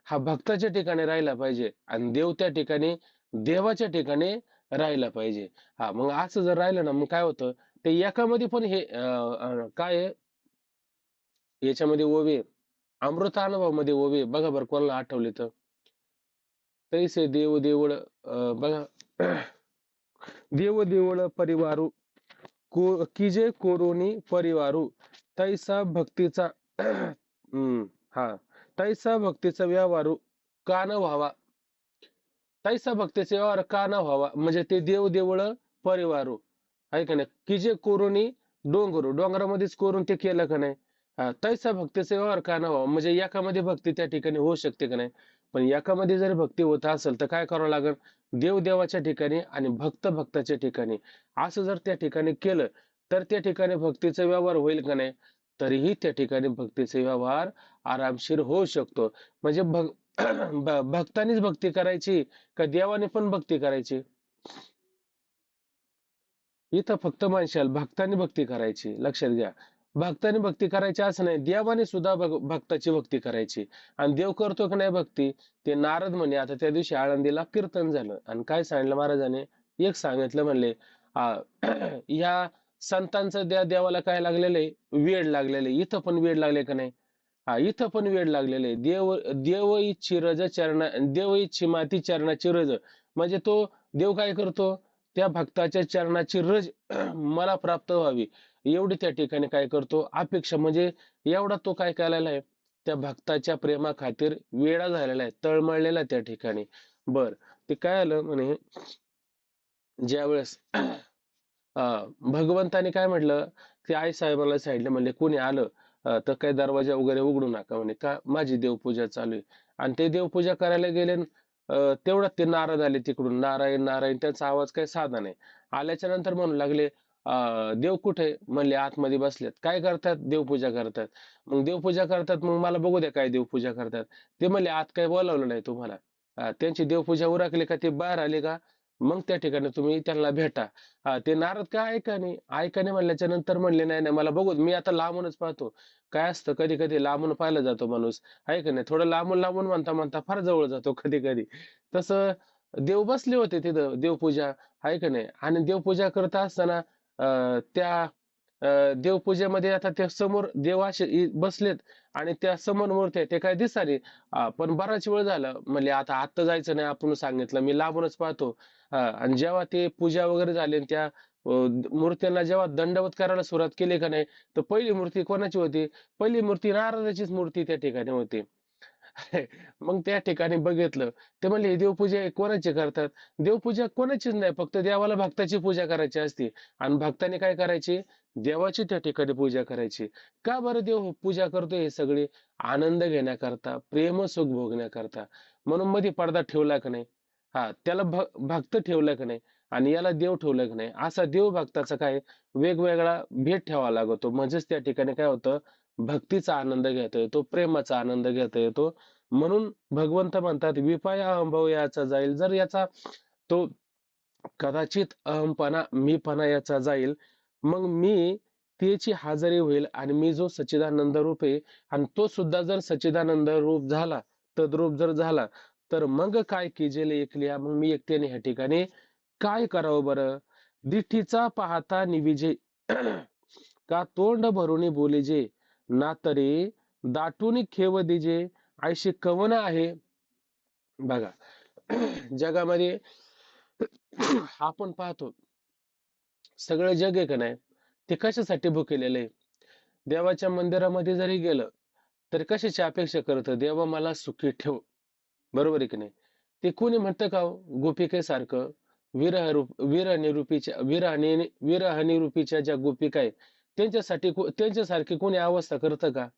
हा भक्ताच्या ठिकाणी राहिला पाहिजे आणि देव त्या ठिकाणी देवाच्या ठिकाणी राहिला पाहिजे. हा मग असं जर राहिलं ना मग काय होतं ते एकामध्ये पण हे काय आहे याच्यामध्ये ओवी आहे. अमृतानुभवामध्ये ओवी आहे. बघा बरं कोणाला आठवले तर तैसे देव देवळ बघा देव देवळ परिवारू की जे कोरोनी परिवारू तैसा भक्तीचा हा तैसा भक्तीचा व्यवहारू का न व्हावा तैसा भक्तीचा व्यवहार का न व्हावा म्हणजे ते देव देवळ परिवारू आहे का नाही की जे कोरोनी डोंगरामध्येच कोरून ते केलं का नाही तैसा भक्तीचा व्यवहार का न व्हावा म्हणजे एकामध्ये भक्ती त्या ठिकाणी होऊ शकते का नाही पण एकामध्ये जर भक्ती होत असेल तर काय करावं लागेल देव देवाच्या ठिकाणी आणि भक्त भक्ताच्या ठिकाणी असं जर त्या ठिकाणी केलं तर त्या ठिकाणी भक्तीचा व्यवहार होईल का नाही तरीही त्या ठिकाणी भक्तीचा व्यवहार आरामशीर होऊ शकतो म्हणजे भक्तानीच भक्ती करायची का देवाने पण भक्ती करायची इथं फक्त माणसाला भक्तानी भक्ती करायची लक्षात घ्या भक्तानी भक्ती करायची असं नाही देवाने सुद्धा भक्ताची भक्ती करायची आणि देव करतो की नाही भक्ती ते नारद म्हणे आता त्या दिवशी आळंदीला कीर्तन झालं आणि काय सांगितलं महाराजाने एक सांगितलं म्हणले या संतांचं देवाला काय लागलेलं आहे वेड लागलेलं आहे इथं पण वेड लागले का नाही हा इथं पण वेड लागलेलं आहे देव इच्छी रज चरणा देव इच्छी माती चरणाची रज म्हणजे तो देव काय करतो त्या भक्ताच्या चरणाची रज मला प्राप्त व्हावी एवढी त्या ठिकाणी काय करतो अपेक्षा म्हणजे एवढा तो काय केलेला आहे त्या भक्ताच्या प्रेमा खातीर वेडा झालेला आहे तळमळलेला त्या ठिकाणी बर ते काय आलं म्हणे ज्यावेळेस भगवंताने काय म्हटलं ते आई साहेबाला सांगितलं म्हणले कोणी आलं तर काही दरवाजा वगैरे उघडू नका म्हणे का माझी देवपूजा चालू आहे आणि ते देवपूजा करायला गेले तेवढ्यात ते नारद आले तिकडून नारायण नारायण त्यांचा आवाज काही साधा नाही आल्याच्या नंतर म्हणू लागले देव कुठे म्हणले आतमध्ये बसलेत काय करतात देवपूजा करतात मग देवपूजा करतात मग मला बघू द्या काय देवपूजा करतात ते म्हणले आत काही बोलावलं नाही तुम्हाला त्यांची देवपूजा उरकली का ते बाहेर आले का मग त्या ठिकाणी तुम्ही त्यांना भेटा ते नारद काय ऐका नाही म्हणल्याच्या नंतर म्हणले नाही नाही मला बघू मी आता लांबूनच पाहतो काय असतं कधी कधी लांबून पाहिलं जातो माणूस आहे का नाही थोडं लांबून लांबून म्हणता म्हणता फार जवळ जातो कधी कधी तसं देव बसले होते तिथं देवपूजा आहे का नाही आणि देवपूजा करत असताना त्या देवपूजेमध्ये आता त्या समोर देव असे बसलेत आणि त्या समोर मूर्ती आहे ते काय दिसतानी पण बराच वेळ झाला म्हणले आता आत्ता जायचं नाही आपण सांगितलं मी लांबूनच पाहतो आणि जेव्हा ते पूजा वगैरे झाली आणि त्या मूर्त्यांना जेव्हा दंडवत करायला सुरुवात केली का नाही तर पहिली मूर्ती कोणाची होती पहिली मूर्ती नारदाचीच मूर्ती त्या ठिकाणी होती मग त्या ठिकाणी बघितलं ते म्हणले "ही देवपूजा कोणाची करतात देवपूजा कोणाचीच नाही फक्त देवाला भक्ताची पूजा करायची असते आणि भक्ताने काय करायची देवाची त्या ठिकाणी पूजा करायची का बरं देव पूजा करतो हे सगळे आनंद घेण्याकरता प्रेम सुख भोगण्याकरता म्हणून मध्ये पडदा ठेवला का नाही हा त्याला भक्त ठेवलं का नाही आणि याला देव ठेवलं का नाही असा देव भक्ताचा काय वेगवेगळा भेद ठेवावा लागतो म्हणजेच त्या ठिकाणी काय होतं भक्तीचा आनंद घेता येतो प्रेमाचा आनंद घेता येतो म्हणून भगवंत म्हणतात विपाया अहंभाव याचा जाईल जर याचा तो कदाचित अहमपणा मीपणा याचा जाईल मग मी त्याची हाजरी होईल आणि मी जो सच्चिदानंद रूप आहे आणि तो सुद्धा जर सच्चिदानंद रूप झाला तद्रूप जर झाला तर मग काय कीजेले एकलिया मग मी एकट्याने ह्या ठिकाणी काय करावं बरं दिठीचा पाहता निविजे का तोंड भरून बोलिजे ना तरी दाटून खेव दिजे ऐशी कवन आहे बघा जगामध्ये आपण पाहतो सगळं जग आहे का नाही ते कशासाठी भुकेलेलं आहे देवाच्या मंदिरामध्ये जरी गेलं तर कशाची अपेक्षा करतं देवा मला सुखी ठेव बरोबर आहे की नाही ते कोणी म्हणतं का हो? गोपिकेसारखं विरहनी रूपीच्या ज्या गोपिका आहे त्यांच्यासारखी कोणी अवस्था करतं का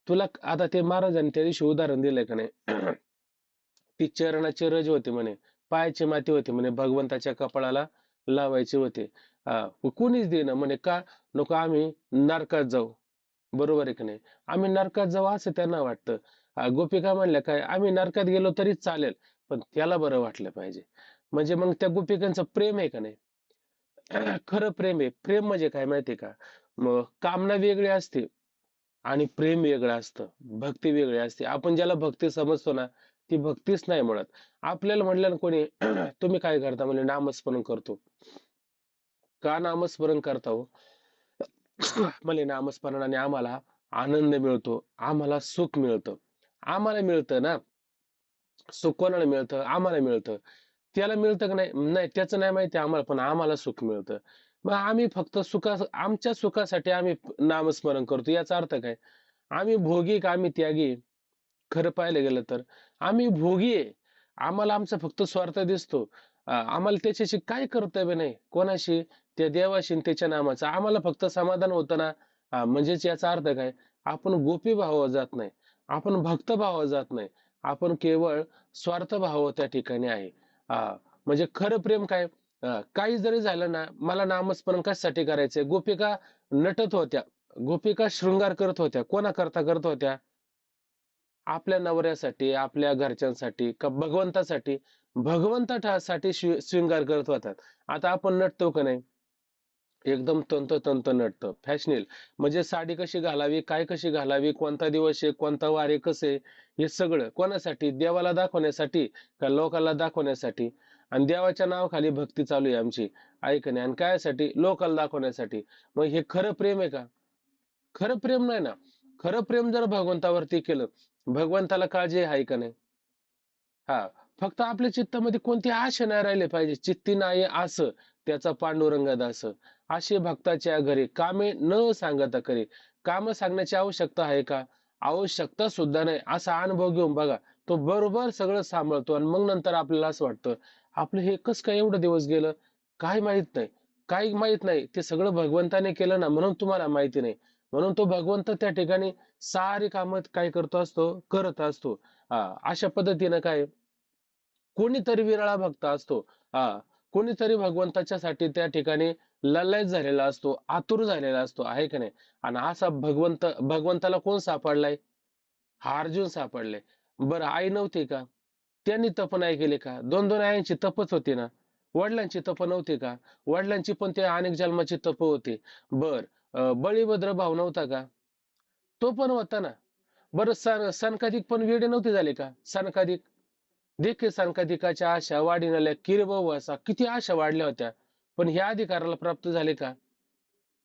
तुला आता ते महाराजांनी त्या दिवशी उदाहरण दिलंय का नाही? ती चरणाचे रज होते म्हणे, पायाची माती होते म्हणे, भगवंताच्या कपाळाला लावायचे होते. कोणीच देईना म्हणे, का नको आम्ही नरकात जाऊ. बरोबर आहे की नाही? आम्ही नरकात जाऊ असं त्यांना वाटतं. गोपिका म्हणल्या काय, आम्ही नरकात गेलो तरी चालेल, पण त्याला बरं वाटलं पाहिजे. म्हणजे मग त्या गोपिकांचं प्रेम आहे का नाही? खरं प्रेम आहे. प्रेम म्हणजे काय माहिती का? मग कामना वेगळी असते आणि प्रेम वेगळं असतं. भक्ती वेगळी असते. आपण ज्याला भक्ती समजतो ना, ती भक्तीच नाही म्हणत. आपल्याला म्हटलं ना कोणी, तुम्ही काय करता? म्हणजे नामस्मरण करतो. का नामस्मरण करता हो? म्हणजे नामस्मरणाने आम्हाला आनंद मिळतो, आम्हाला सुख मिळतं. आम्हाला मिळतं ना, सुख कोणाला मिळतं? आम्हाला मिळतं. त्याला मिळतं का नाही? नाही, त्याचं नाही माहिती आम्हाला, पण आम्हाला सुख मिळतं. मग आम्ही फक्त आमच्या सुखासाठी आम्ही नामस्मरण करतो. याचा अर्थ काय? आम्ही भोगी का आम्ही त्यागी? खरं पाहायला गेलं तर आम्ही भोगी आहे. आम्हाला आमचा फक्त स्वार्थ दिसतो. आम्हाला त्याच्याशी काय कर्तव्य नाही. कोणाशी? त्या देवाशी आणि त्याच्या नामाचं. आम्हाला फक्त समाधान होतं ना. म्हणजेच याचा अर्थ काय? आपण गोपी भावावर जात नाही. आपण भक्त भावावर जात नाही. आपण केवळ स्वार्थ भाव त्या ठिकाणी आहे. म्हणजे खरं प्रेम काय? काही जरी झालं ना, मला नामस्मरण कशासाठी करायचंय? गोपिका नटत होत्या. गोपिका शृंगार करत होत्या. कोणाकरता करत होत्या? आपल्या नवऱ्यासाठी, आपल्या घरच्यांसाठी, का भगवंतासाठी? भगवंतासाठी शृंगार करत होतात. आता आपण नटतो का नाही? एकदम तंतोतंत नटतं. फॅशनेल म्हणजे साडी कशी घालावी, काय कशी घालावी, कोणता दिवस आहे, कोणता वार आहे, कसं आहे, हे सगळं कोणासाठी? देवाला दाखवण्यासाठी का लोकांना दाखवण्यासाठी? आणि देवाच्या नावाखाली भक्ती चालू आहे आमची. आहे का नाही? आणि कायसाठी? लोकांना दाखवण्यासाठी. मग हे खरं प्रेम आहे का? खरं प्रेम नाही ना. खरं प्रेम जर भगवंतावरती केलं, भगवंताला काळजी आहे का नाही? हा. फक्त आपल्या चित्तामध्ये कोणती आशा नाही राहिले पाहिजे. चित्ती नाही असं त्याचा पांडुरंग दास. असे भक्ताच्या घरी कामे न सांगता करी. काम सांगण्याची आवश्यकता आहे का? आवश्यकता सुद्धा नाही. असा अनुभव घेऊन बघा. तो बरोबर सगळं सांभाळतो आणि मग नंतर आपल्याला असं वाटतं, आपलं हे कसं काय एवढं दिवस गेलं? काय माहित नाही. काही माहित नाही. ते सगळं भगवंताने केलं ना, म्हणून तुम्हाला माहिती नाही. म्हणून तो भगवंत त्या ठिकाणी सारी कामं काय करतो असतो? करत असतो. अशा पद्धतीनं काय कोणीतरी विरळा भक्त असतो. हा. कोणीतरी भगवंताच्या साठी त्या ठिकाणी ललायत झालेला असतो, आतुर झालेला असतो, आहे का नाही? आणि असा भगवंताला कोण सापडलाय? हा अर्जुन सापडलाय. बरं, आई नव्हती का? त्यांनी तप नाही केले का? दोन दोन आयांची तपच होती ना. वडिलांची तप नव्हती का? वडिलांची पण ते अनेक जन्माची तप होती. बर, बळीभद्र भाव नव्हता का? तो पण होता ना. बरं, सनकादिक पण वेडे नव्हते झाले का? सनकादिक देखील संकटिकाच्या आशा वाढीनाल्या किरबवासा किती आशा वाढल्या होत्या, पण ह्या अधिकाराला प्राप्त झाले का?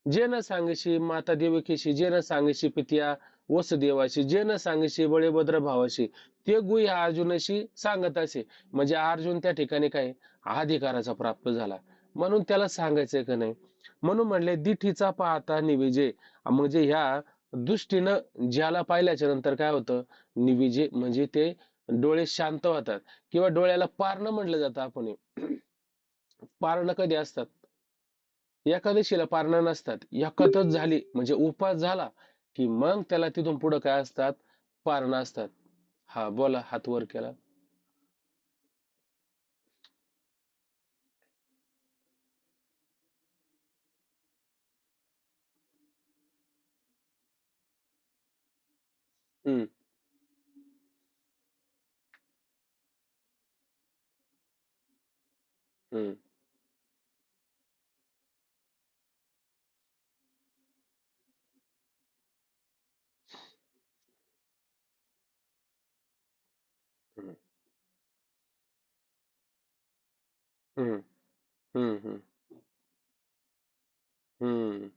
जे न सांगशी माता देवकीशी, जे न सांगशी पित्या वसुदेवाशी, जे न सांगशी बळीभद्र भावाशी, ते गुई अर्जुनाशी सांगत असे. म्हणजे अर्जुन त्या ठिकाणी काय अधिकाराचा प्राप्त झाला, म्हणून त्याला सांगायचंय का नाही? म्हणून म्हणले दिठीचा पाहता निविजे. म्हणजे ह्या दृष्टीनं ज्याला पाहिल्याच्या नंतर काय होतं? निविजे म्हणजे ते डोळे शांत होतात, किंवा डोळ्याला पारणं म्हटलं जातं आपण. पारणं कधी असतात? एकादशीला पारणं नसतात. एकादश झाली म्हणजे उपास झाला की मग त्याला तिथून पुढं काय असतात? पारणं असतात. हा, बोला, हात वर केला. हम्म. हम्म. हम्म. हम्म. हम्म. हम्म.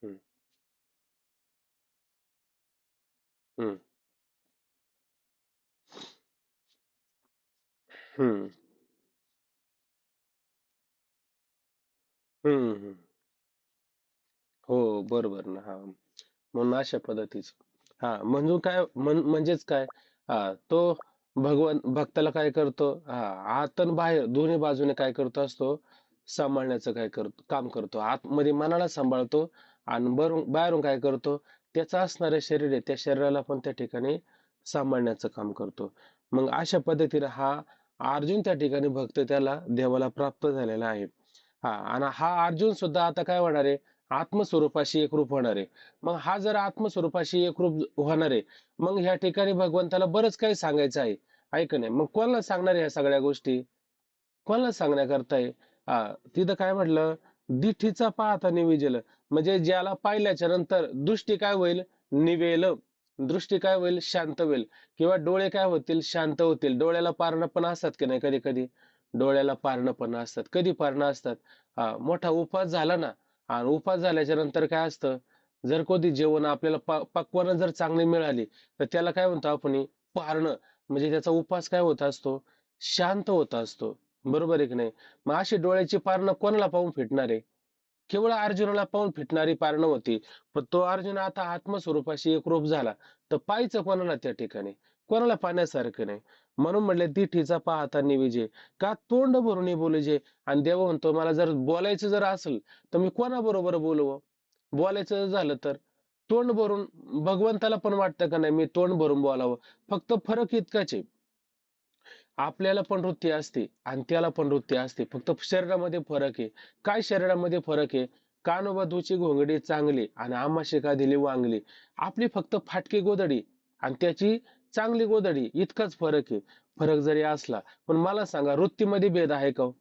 हम्म. हम्म. हम्म. हम्म. हम्म. हो, बरोबर ना. हा, म्हणून अशा पद्धतीच. हा, म्हणून काय म्हणजेच काय? तो भगवान भक्ताला काय करतो? आत आणि बाहेर दोन्ही बाजूने काय करतो असतो? सांभाळण्याचं काम करतो. आतमध्ये मनाला सांभाळतो आणि बाहेरून काय करतो, त्याचं असणारं शरीर आहे त्या शरीराला पण त्या ठिकाणी सांभाळण्याचं काम करतो. मग अशा पद्धतीने हा अर्जुन त्या ठिकाणी भक्त त्याला देवाला प्राप्त झालेला आहे. आणि हा अर्जुन सुद्धा आता काय होणार आहे, आत्मस्वरूपाशी एकरूप होणार आहे. मग हा जर आत्मस्वरूपाशी एकरूप होणार आहे, मग ह्या ठिकाणी भगवंताला बरंच काही सांगायचं आहे. आहे का नाही? मग कोणाला सांगणार आहे ह्या सगळ्या गोष्टी? कोणाला सांगण्याकरता आहे? तिथं काय म्हटलं, दिठीचा पाहता निविजेल, म्हणजे ज्याला पाहिल्याच्या नंतर दृष्टी काय होईल, निवेल. दृष्टी काय होईल, शांत होईल. किंवा डोळे काय होतील, शांत होतील. डोळ्याला पारणं पण असतात की नाही कधी कधी, डोळ्याला पारणं पण असतात. कधी पारणं असतात, मोठा उपवास झाला ना, आणि उपवास झाल्याच्या नंतर काय असतं, जर कधी जेवण आपल्याला पक्वानं जर चांगली मिळाली, तर त्याला काय म्हणतो आपण, पारणं. म्हणजे त्याचा उपवास काय होत असतो, शांत होत असतो. बरोबर आहे की नाही? मग अशी डोळ्याची पारणं कोणाला पाहून फिटणार आहे? केवळ अर्जुनाला पाहून फिटणारी पारणं होती. पण तो अर्जुन आता आत्मस्वरूपाशी एकरूप झाला, तर पाहायचं कोणाला त्या ठिकाणी? कोणाला पाहण्यासारखं नाही. म्हणून म्हणले दिठीचा पाहता निविजे, का तोंड भरून बोलजे. आणि देव म्हणतो मला जर बोलायचं जर असेल, तर मी कोणाबरोबर बोलवं? बोलायचं जर झालं तर तोंड भरून. भगवंताला पण वाटतं का नाही मी तोंड भरून बोलावं? फक्त फरक इतकाच आहे, आपल्याला पण वृत्ती असते आणि त्याला पण वृत्ती असते, फक्त शरीरामध्ये फरक आहे. काय शरीरामध्ये फरक आहे? कानोबादूची घोंगडी चांगली आणि आम्हाशी का दिली वांगली. आपली फक्त फाटकी गोधडी आणि त्याची चांगली गोधडी, इतकाच फरक आहे. फरक जरी असला, पण मला सांगा, वृत्तीमध्ये भेद आहे का हो?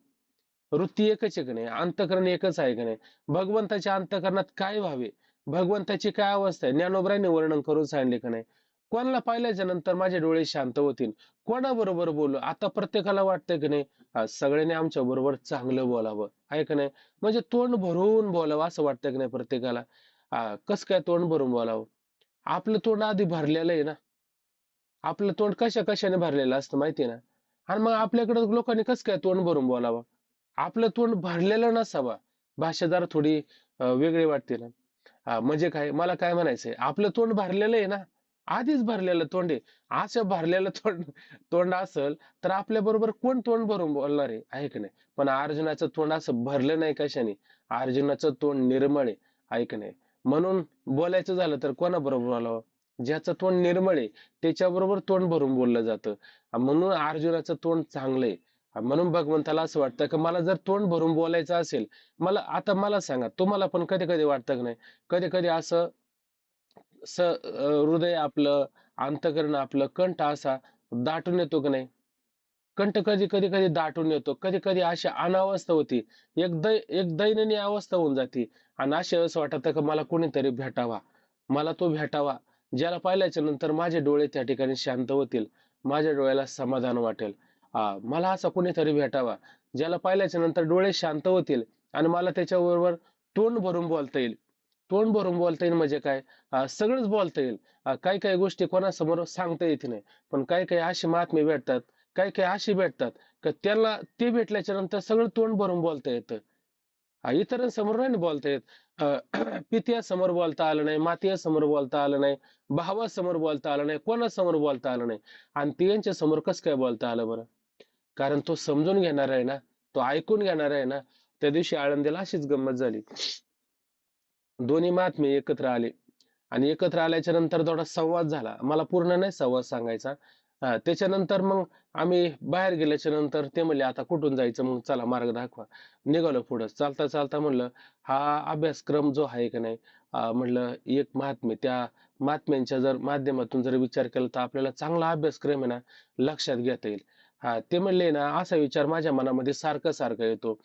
वृत्ती एकच आहे का नाही? अंतःकरण एकच आहे का नाही? भगवंताच्या अंतःकरणात काय व्हावे, भगवंताची काय अवस्था आहे, ज्ञानोबरांनी वर्णन करून सांगितले का नाही? कोणाला पाहिल्याच्या नंतर माझे डोळे शांत होतील. कोणाबरोबर बोलू? आता प्रत्येकाला वाटतंय की नाही, सगळ्यांनी आमच्या बरोबर चांगलं बोलावं, आहे का नाही? म्हणजे तोंड भरून बोलावं असं वाटतं की नाही प्रत्येकाला? कसं काय तोंड भरून बोलावं? आपलं तोंड आधी भरलेलं आहे ना. आपलं तोंड कशा कशाने भरलेलं असतं माहिती आहे ना. आणि मग आपल्याकडे लोकांनी कसं काय तोंड भरून बोलावं? आपलं तोंड भरलेलं नसावं. भाषा जरा थोडी वेगळी वाटते ना. म्हणजे काय, मला काय म्हणायचंय, आपलं तोंड भरलेलं आहे ना, आधीच भरलेलं तोंड आहे. असं भरलेलं तोंड तोंड असेल, तर आपल्या बरोबर कोण तोंड भरून बोलणार आहे, आहे की नाही? पण अर्जुनाचं तोंड असं भरलं नाही कशाने. अर्जुनाचं तोंड निर्मळ आहे की नाही? म्हणून बोलायचं झालं तर कोणाबरोबर बोलावं? ज्याचं तोंड निर्मळ आहे त्याच्याबरोबर तोंड भरून बोललं जातं. म्हणून अर्जुनाचं तोंड चांगलं आहे. म्हणून भगवंताला असं वाटतं की मला जर तोंड भरून बोलायचं असेल, मला सांगा, तुम्हाला पण कधी कधी वाटतं की नाही, कधी कधी असं हृदय आपलं, अंतःकरण आपलं, कंठ असा दाटून येतो की नाही? कंठ कधी कधी कधी दाटून येतो. कधी कधी अशी अनावस्था होती, एक दैननीय अवस्था होऊन जाते. आणि अशा वेळेस वाटतं की मला कोणीतरी भेटावा, मला तो भेटावा, ज्याला पाहिल्याच्या नंतर माझे डोळे त्या ठिकाणी शांत होतील, माझ्या डोळ्याला समाधान वाटेल. मला असा कोणीतरी भेटावा, ज्याला पाहिल्याच्या नंतर डोळे शांत होतील आणि मला त्याच्याबरोबर तोंड भरून बोलता येईल. तोंड भरून बोलता येईल म्हणजे काय, सगळंच बोलता येईल. काही काही गोष्टी कोणासमोर सांगता येत नाही. पण काही काही अशी महात्मे भेटतात, काही काही अशी भेटतात, का त्याला ते भेटल्याच्या नंतर सगळं तोंड भरून बोलता येतं. इतरांसमोर नाही ना बोलता येत. पित्यासमोर बोलता आलं नाही, मातेसमोर बोलता आलं नाही, भावासमोर बोलता आलं नाही, कोणासमोर बोलता आलं नाही. आणि ते यांच्या समोर कसं काय बोलता आलं बरं? कारण तो समजून घेणार आहे ना, तो ऐकून घेणार आहे ना. त्या दिवशी आळंदीला अशीच गंमत झाली. दोन्ही महात्मे एकत्र आले आणि एकत्र आल्याच्या नंतर थोडा संवाद झाला. मला पूर्ण नाही संवाद सांगायचा. त्याच्यानंतर मग आम्ही बाहेर गेल्याच्या नंतर ते म्हणले आता कुठून जायचं, मग चला मार्ग दाखवा. निघालो पुढं. चालता चालता म्हणलं हा अभ्यासक्रम जो आहे का नाही, म्हणलं एक महात्मे, त्या महात्म्यांच्या जर माध्यमातून जर विचार केला तर आपल्याला चांगला अभ्यासक्रम आहे ना लक्षात घेता येईल. ते म्हणले ना, असा विचार माझ्या मनामध्ये सारखा सारखा येतो.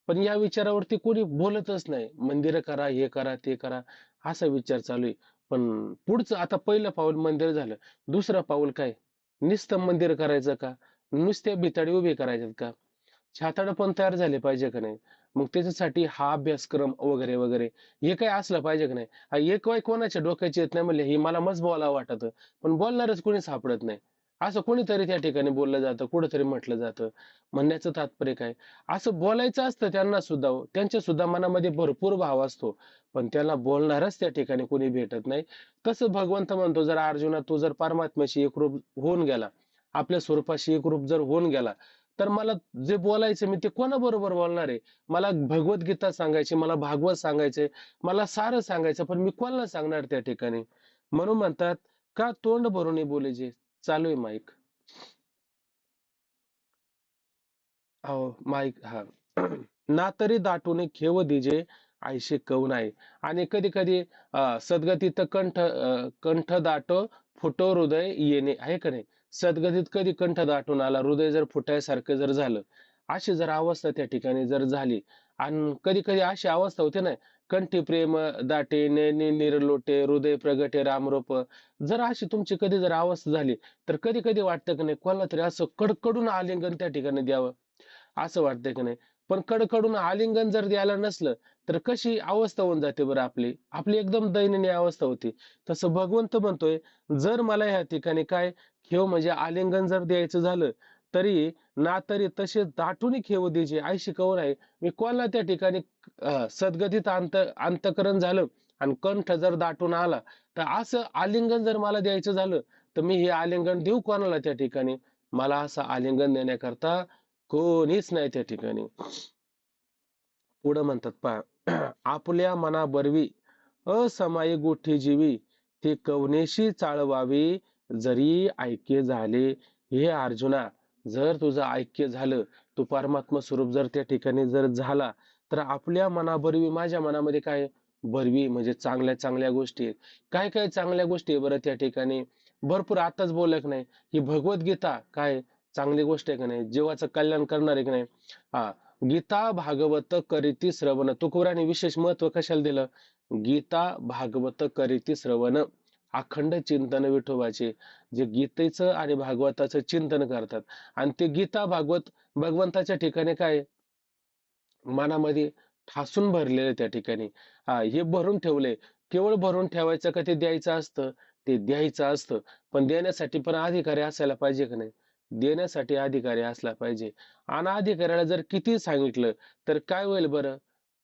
पण या विचारावरती कोणी बोलतच नाही. मंदिरं करा, हे करा, ते करा, असा विचार चालू आहे. पण पुढचं आता पहिलं पाऊल मंदिर झालं. दुसरं पाऊल काय? नुसतं मंदिर करायचं का? नुसत्या भिताडी उभी करायच्यात का? छाताडं पण तयार झाले पाहिजे का नाही? मग त्याच्यासाठी हा अभ्यासक्रम वगैरे वगैरे हे काय असलं पाहिजे का नाही? एक वाय कोणाच्या डोक्याची येत नाही म्हणले, हे मला मस्त बोलावं वाटतं. पण बोलणारच कोणी सापडत नाही. असं कोणीतरी त्या ठिकाणी बोललं जातं, कुठेतरी म्हटलं जातं. म्हणण्याचं तात्पर्य काय? असं बोलायचं असतं त्यांना सुद्धा हो. त्यांच्या सुद्धा मनामध्ये भरपूर भाव असतो. पण त्याला बोलणारच त्या ठिकाणी कोणी भेटत नाही. तसं भगवंत म्हणतो, जर अर्जुना तू जर परमात्म्याशी एकरूप होऊन गेला, आपल्या स्वरूपाशी एकरूप जर होऊन गेला, तर मला जे बोलायचं मी ते कोणाबरोबर बोलणार आहे? मला भगवद्गीता सांगायची, मला भागवत सांगायचंय, मला सारं सांगायचं, पण मी कोणाला सांगणार त्या ठिकाणी? म्हणून म्हणतात, का तोंड भरून बोलायचे. चालू आहे माईक. हो, माईक हा. ना तरी दाटून खेव दिजे आयशे कव नाही. आणि कधी कधी सद्गतीत कंठ दाटो फुटो हृदय येणे आहे का नाही. सद्गतीत कधी कंठ दाटून आला, हृदय जर फुटायसारखं जर झालं, अशी जर अवस्था त्या ठिकाणी जर झाली, आणि कधी कधी अशी अवस्था होते ना, कंठी प्रेम दाटे नैनी निर्लोटे हृदय प्रगटे रामरूप. जर अशी तुमची कधी जर अवस्था झाली, तर कधी कधी वाटतं की नाही कोणाला तरी असं कडकडून आलिंगन त्या ठिकाणी द्यावं, असं वाटतंय की नाही. पण कडकडून आलिंगन जर द्यायला नसलं, तर कशी अवस्था होऊन जाते बरं आपली, आपली एकदम दयनीय अवस्था होती. तसं भगवंत म्हणतोय, जर मला ह्या ठिकाणी काय खेव म्हणजे आलिंगन जर द्यायचं झालं, तरी ना तरी तसे दाटून खेव द्यायचे आई शिकवण आहे. मी कोणाला त्या ठिकाणी सद्गतीत अंतकरण झालं आणि कंठ जर दाटून आला, तर असं आलिंगन जर मला द्यायचं झालं, तर मी हे आलिंगन देऊ कोणाला त्या ठिकाणी? मला असं आलिंगन देण्याकरता कोणीच नाही त्या ठिकाणी. पुढं म्हणतात पहा, आपल्या मनाबरवी असमायी गोठी जीवी ते कवनेशी चाळवावी जरी ऐक्य झाले. हे अर्जुना, जर तुझं ऐक्य झालं, तू परमात्मा स्वरूप जर त्या ठिकाणी जर झाला, तर आपल्या मनाबरवी माझ्या मनामध्ये काय बरवी म्हणजे चांगल्या चांगल्या गोष्टी आहेत. काय काय चांगल्या गोष्टी आहे बरं त्या ठिकाणी? भरपूर आताच बोलक नाही. ही भगवद्गीता काय चांगली गोष्ट आहे का नाही? जीवाचं कल्याण करणार आहे की नाही? हा, गीता भागवत करीती श्रवण. तुकोबांनी विशेष महत्व कशाला दिलं? गीता भागवत करीती श्रवण. अखंड चिंतन विठोबाचे, जे गीतेचं आणि भागवताचं चिंतन करतात, आणि ते गीता भागवत भगवंताच्या ठिकाणी काय मनामध्ये ठासून भरलेलं त्या ठिकाणी. हा, हे भरून ठेवले. केवळ भरून ठेवायचं का ते द्यायचं असतं? ते द्यायचं असतं, पण देण्यासाठी पण अधिकारी असायला पाहिजे का नाही? देण्यासाठी अधिकारी असला पाहिजे. आणि अधिकाऱ्याला जर किती सांगितलं, तर काय होईल बरं?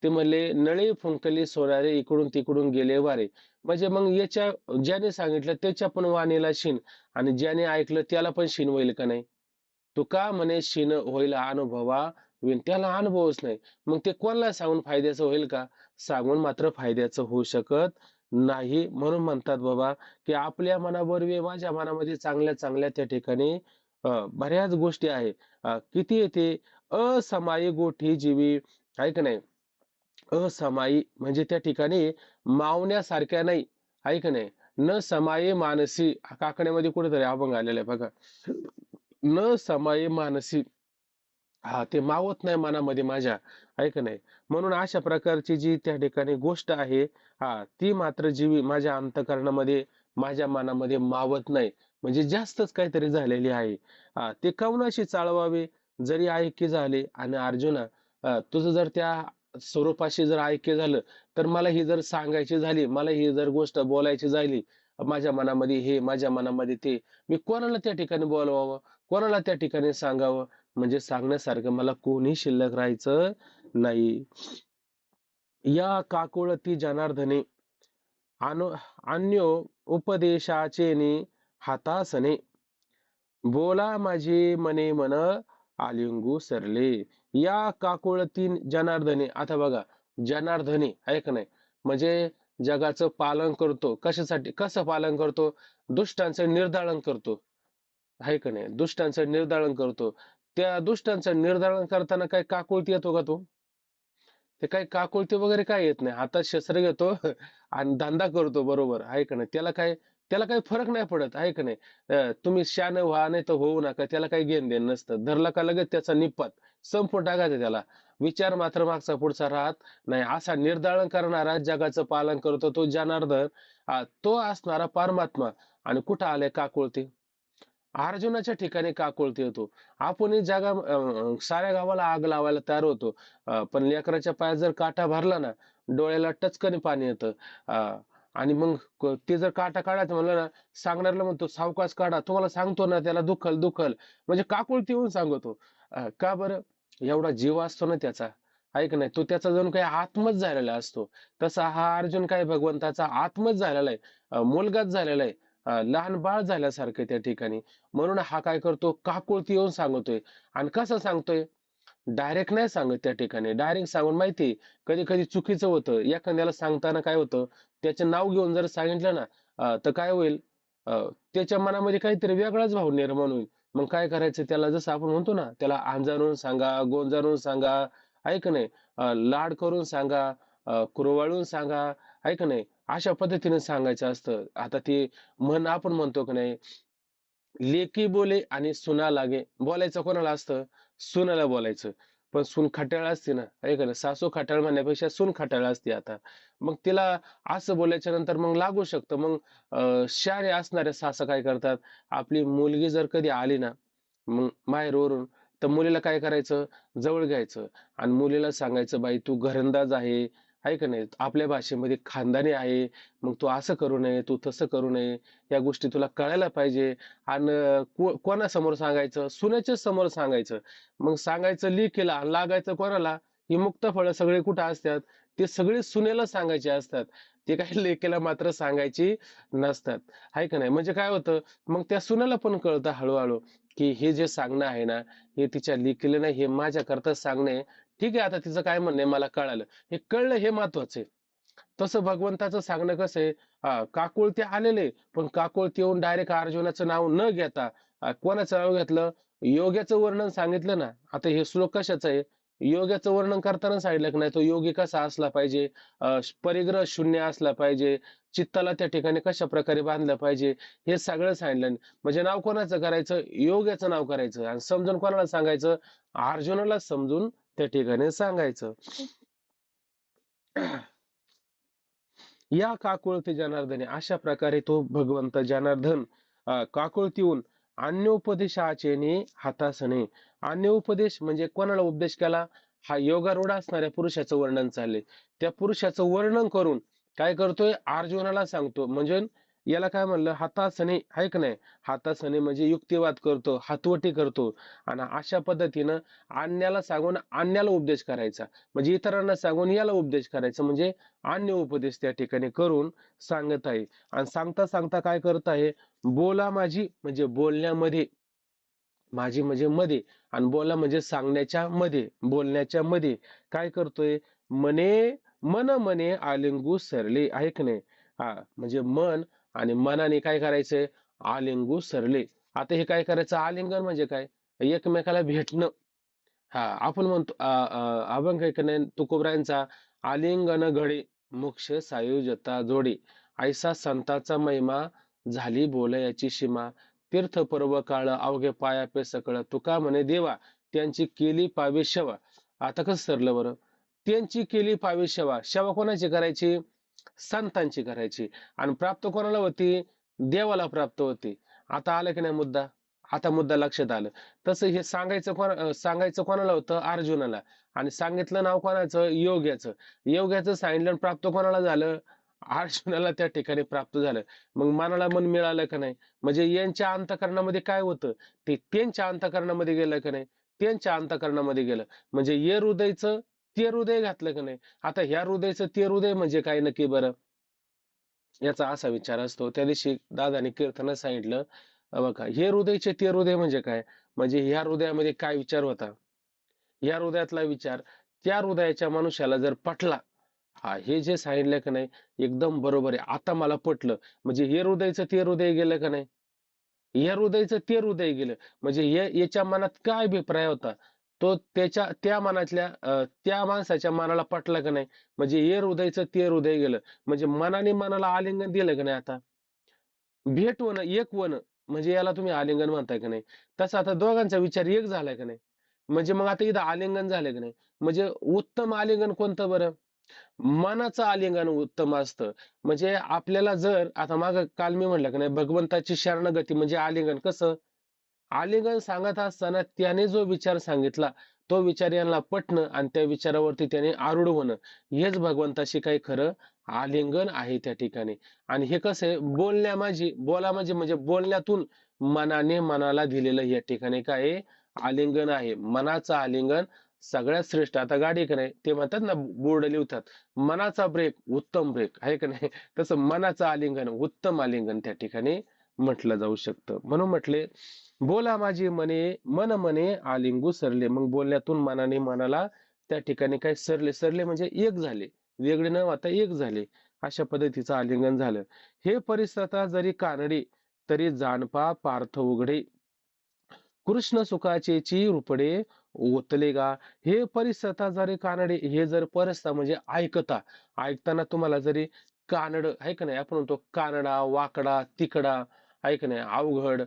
ते म्हणले, नळे फुंकली सोनारे इकडून तिकडून गेले वारे. म्हणजे मग याच्या ज्याने सांगितलं त्याच्या पण वाणीला शिन, आणि ज्याने ऐकलं त्याला पण शिन होईल का नाही? तुका म्हणे शिन होईल अनुभवा विन, त्याला अनुभवच नाही. मग ते कोणाला सांगून फायद्याचं होईल का? सांगून मात्र फायद्याचं होऊ शकत नाही. म्हणून म्हणतात बाबा, की आपल्या मनावर माझ्या मनामध्ये चांगल्या चांगल्या त्या ठिकाणी बऱ्याच गोष्टी आहे. किती येते असमायी गोठी जीवी, आहे का नाही? असमायी म्हणजे त्या ठिकाणी मावण्यासारख्या नाही, आहे का नाही? न समाये मानसी, काकण्यामध्ये कुठेतरी अभंग आलेला आहे बघा. न समाये मानसी, हा, ते मावत नाही मनामध्ये माझ्या, आहे का नाही? म्हणून अशा प्रकारची जी त्या ठिकाणी गोष्ट आहे, हा, ती मात्र जीवी माझ्या अंतःकरणामध्ये माझ्या मनामध्ये मावत नाही. म्हणजे जास्तच काहीतरी झालेली आहे. हा, ते कवनाशी चाळवावे जरी ऐक्य झाले. आणि अर्जुना, तुझं जर त्या स्वरूपाशी जर ऐक्य झालं, तर मला ही जर सांगायची झाली, मला ही जर गोष्ट बोलायची झाली, माझ्या मनामध्ये हे, माझ्या मनामध्ये ते, मी कोणाला त्या ठिकाणी बोलवावं, कोणाला त्या ठिकाणी सांगावं? म्हणजे सांगण्यासारखं मला कोणी शिल्लक राहायचं नाही. या काकुळती जनार्दने अनु अन्यो उपदेशाचे हातासने बोला माझे मने मन आलिंगू सरले. या काकुळतीन जनार्दने, आता बघा, जनार्दने आहे का नाही, म्हणजे जगाचं पालन करतो. कशासाठी? कसं पालन करतो? दुष्टांचं निर्दालन करतो, आहे का नाही? दुष्टांचं निर्दालन करतो. त्या दुष्टांचं निर्दालन करताना काय काकुळती येतो का तो? ते काही काकुळते वगैरे काय येत नाही. हातात शस्त्र घेतो आणि धंदा करतो, बरोबर आहे का नाही? त्याला काही फरक नाही पडत, आहे का नाही? तुम्ही शहाणं व्हा नाही तर होऊ नका, त्याला काही घेणं देणं नसतं. धरला का लगेच त्याचा निपात संपून टाकायचा त्याला. विचार मात्र मागचा पुढचा राहत नाही. असा निर्दालन करणारा, जगाचं पालन करतो तो जनार्दन, तो असणारा परमात्मा. आणि कुठं आलाय काकुळते? अर्जुनाच्या ठिकाणी का कळते येतो. आपण साऱ्या गावाला आग लावायला तयार होतो. पण लेकराच्या पायात जर काटा भरला ना, डोळ्याला टचकन पाणी येतं. आणि मग ते जर काटा काढायचं म्हणलं ना, सांगणाऱ्याला म्हणतो सावकाश काढा, तुम्हाला सांगतो ना त्याला दुखल दुखल. म्हणजे काकुळती येऊन सांगतो. का बरं? एवढा जीव असतो ना त्याचा, आहे का नाही? तो त्याचा जणू काही आत्मच झालेला असतो. तसा हा अर्जुन काय भगवंताचा आत्मच झालेला आहे, मुलगाच झालेला आहे. लहान बाळ झाल्यासारखं त्या ठिकाणी. म्हणून हा काय करतो, काकुळती येऊन सांगतोय. आणि कसं सांगतोय, डायरेक्ट नाही सांगत त्या ठिकाणी. डायरेक्ट सांगून माहिती कधी कधी चुकीचं होतं. एखाद्याला सांगताना काय होतं, त्याचं नाव घेऊन जर सांगितलं ना, तर काय होईल, त्याच्या मनामध्ये काहीतरी वेगळाच भाव निर्माण होईल. मग काय करायचं, त्याला जसं आपण म्हणतो ना, त्याला अंजारून सांगा, गोंजारून सांगा, आहे का नाही, लाड करून सांगा, कुरवाळून सांगा, आहे का नाही, अशा पद्धतीने सांगायचं असतं. आता ते म्हण आपण म्हणतो की नाही, लेकी बोले आणि सुना लागे. बोलायचं कोणाला असतं? सुनाला बोलायचं. पण सून खट्याळ असते ना, आहे का नाही? सासू खट्याळ म्हणण्यापेक्षा सून खट्याळ असते आता. मग तिला असं बोलायच्या नंतर मग लागू शकतं. मग शहाणे असणाऱ्या सासा काय करतात, आपली मुलगी जर कधी आली ना, मग माहेरवरून, तर मुलीला काय करायचं, जवळ घ्यायचं आणि मुलीला सांगायचं, बाई तू घरंदाज आहे का नाही? आपल्या भाषेमध्ये खानदानी आहे. मग तू असं करू नये, तू तसं करू नये. या गोष्टी तुला कळायला पाहिजे. आणि कोणासमोर सांगायचं, सुनेच्या समोर सांगायचं. मग सांगायचं लेकीला आणि लागायचं कोणाला, ही मुक्त फळं सगळे कुठं असतात, ते सगळे सुनेला सांगायचे असतात. ते काही लेकीला मात्र सांगायची नसतात, आहे का नाही? म्हणजे काय होतं, मग त्या सुनेला पण कळतं हळूहळू, की हे जे सांगणं आहे ना, हे तिच्या लेकीला नाही, हे माझ्या करता सांगणं आहे. ठीक आहे, आता तिचं काय म्हणणं आहे मला कळालं, हे कळलं हे महत्वाचं आहे. तसं भगवंताचं सांगणं कसं आहे, काकुळते आलेले, पण काकुळते येऊन डायरेक्ट अर्जुनाचं नाव न घेता कोणाचं नाव घेतलं, योग्याचं वर्णन सांगितलं ना. आता हे श्लोक कशाचं आहे, योग्याचं वर्णन करताना सांगितलं की नाही, तो योगी कसा असला पाहिजे, परिग्रह शून्य असला पाहिजे, चित्ताला त्या ठिकाणी कशा प्रकारे बांधलं पाहिजे, हे सगळं सांगितलं. म्हणजे नाव कोणाचं करायचं, योग्याचं नाव करायचं आणि समजून कोणाला सांगायचं, अर्जुनाला समजून त्या ठिकाणी सांगायचं. या काकुळते जनार्दने, अशा प्रकारे तो भगवंत जनार्दन काकुळतीहून अन्योपदेशाचेने हातासने. अन्योपदेश म्हणजे कोणाला उपदेश केला, हा योगारूढ असणाऱ्या पुरुषाचं वर्णन चालले. त्या पुरुषाचं वर्णन करून काय करतोय, अर्जुनाला सांगतो. म्हणजे याला काय म्हणलं, हातासने, आहे का नाही? हातासने म्हणजे युक्तिवाद करतो, हातवटी करतो. आणि अशा पद्धतीनं अन्याला सांगून अन्याला उपदेश करायचा, म्हणजे इतरांना सांगून याला उपदेश करायचा. म्हणजे अन्य उपदेश त्या ठिकाणी करून सांगत आहे. आणि सांगता सांगता काय करत आहे, बोला माझी म्हणजे बोलण्यामध्ये, माझी म्हणजे मध्ये, आणि बोला म्हणजे सांगण्याच्या मध्ये, बोलण्याच्या मध्ये काय करतोय, मने मन मने आलिंगू सरले, आहे की नाही? हा, म्हणजे मन आणि मनाने काय करायचंय, आलिंगू सरले. आता हे काय करायचं, आलिंगन म्हणजे काय, एकमेकाला भेटणं. हा, आपण म्हणतो अभंग आहे की नाही तुकोबरायांचा, आलिंगन घडे मोक्ष सायुजता जोडे, ऐसा संताचा महिमा झाली बोलयाची सीमा, तीर्थ पर्व काळ अवघे पाया पे सकळ, तुका म्हणे देवा त्यांची केली पावे सेवा. आता कसं सरलं बरं, त्यांची केली पावे सेवा. सेवा कोणाची करायची, संतांची करायची. आणि प्राप्त कोणाला होती, देवाला प्राप्त होती. आता आलं की नाही मुद्दा, आता मुद्दा लक्षात आलं. तसं हे सांगायचं कोणाला होतं, अर्जुनाला. आणि सांगितलं नाव कोणाचं, योग्याचं. योग्याचं सांगितलं आणि प्राप्त कोणाला झालं, अर्जुनाला त्या ठिकाणी प्राप्त झालं. मग मनाला मन मिळालं का नाही, म्हणजे यांच्या अंतःकरणामध्ये काय होतं, ते त्यांच्या अंतःकरणामध्ये गेलं का नाही, त्यांच्या अंतःकरणामध्ये गेलं. म्हणजे ये हृदयचं ते हृदय घातलं का नाही. आता ह्या हृदयचं ते हृदय म्हणजे काय नक्की बरं, याचा असा विचार असतो. त्या दिवशी दादाने कीर्तनात सांगितलं, बघा, हे हृदयचे ते हृदय म्हणजे काय, म्हणजे ह्या हृदयामध्ये काय विचार होता, या हृदयातला विचार त्या हृदयाच्या मनुष्याला जर पटला, हा, हे जे सांगितलं का नाही, एकदम बरोबर आहे, आता मला पटलं. म्हणजे हे हृदयचं ते हृदय गेलं का नाही, या हृदयचं ते हृदय गेलं. म्हणजे याच्या मनात काय अभिप्राय होता, तो त्याच्या त्या मनातल्या त्या माणसाच्या मनाला पटलं का नाही, म्हणजे हे हृदयचं ते हृदय गेलं. म्हणजे मनाने मनाला आलिंगन दिलं का नाही, आता भेट होणं, एक होणं, म्हणजे याला तुम्ही आलिंगन म्हणताय का नाही. तसं आता दोघांचा विचार एक झालाय का नाही, म्हणजे मग आता इथं आलिंगन झालं का नाही. म्हणजे उत्तम आलिंगन कोणतं बरं, मनाचं आलिंगन उत्तम असतं. म्हणजे आपल्याला जर आता माग काल मी म्हटलं का नाही, भगवंताची शरणगती म्हणजे आलिंगन. कसं आलिंगन सांगत असताना त्याने जो विचार सांगितला, तो विचार यांना पटणं आणि त्या विचारावरती त्याने आरूढ होणं, हेच भगवंताशी काही खरं आलिंगन आहे त्या ठिकाणी. आणि हे कसं आहे, बोलण्या माझी बोला म्हणजे बोलण्यातून मनाने मनाला दिलेलं या ठिकाणी काय आहे, आलिंगन आहे. मनाचं आलिंगन सगळ्यात श्रेष्ठ. आता गाडी का नाही, ते म्हणतात ना, बोर्ड लिहतात, मनाचा ब्रेक उत्तम ब्रेक, आहे का नाही. तसं मनाचं आलिंगन उत्तम आलिंगन त्या ठिकाणी म्हटलं जाऊ शकतं. म्हणून म्हटले, बोला माझी मन म्हणे आलिंगू सरले. मग बोलण्यातून मनाने मनाला त्या ठिकाणी काय सरले, सरले म्हणजे एक झाले, वेगळे न होता एक झाले. अशा पद्धतीचं आलिंगन झालं. हे परिसरता जरी कानडी तरी जाणपा पार्थ उघडे, कृष्ण सुखाचेची रूपडे ओतले गा. हे परिसता जरी कानडे, हे जर परसता म्हणजे ऐकता, ऐकताना तुम्हाला जरी कानड आहे का नाही, आपण म्हणतो कानडा वाकडा तिकडा आहे का नाही, अवघड,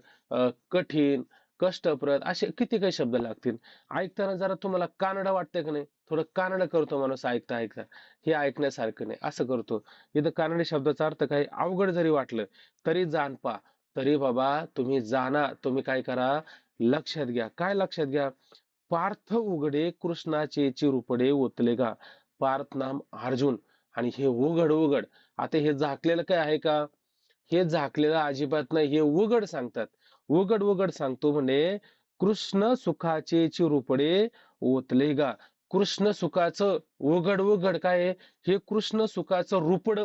कठीण, कष्टप्रद असे किती काही शब्द लागतील. ऐकताना जरा तुम्हाला कानडा वाटतंय का नाही, थोडं कानड करतो माणूस ऐकता ऐकता, हे ऐकण्यासारखं नाही असं करतो. इथं कानडी शब्दाचा अर्थ काय, अवघड जरी वाटलं तरी जाणपा, तरी बाबा तुम्ही जाणा, तुम्ही काय करा, लक्षात घ्या. काय लक्षात घ्या, पार्थ उघडे कृष्णाचे चिरुपडे ओतले गा. पार्थ नाम अर्जुन, आणि हे उघड उघड, आता हे झाकलेलं काय आहे का, हे झाकलेलं अजिबात नाही, हे उघड सांगतात. उघड उघड सांगतो म्हणे, कृष्ण सुखाचे चिरुपडे ओतले गा. कृष्ण सुखाचं उघड उघड काय आहे, हे कृष्ण सुखाचं रूपड.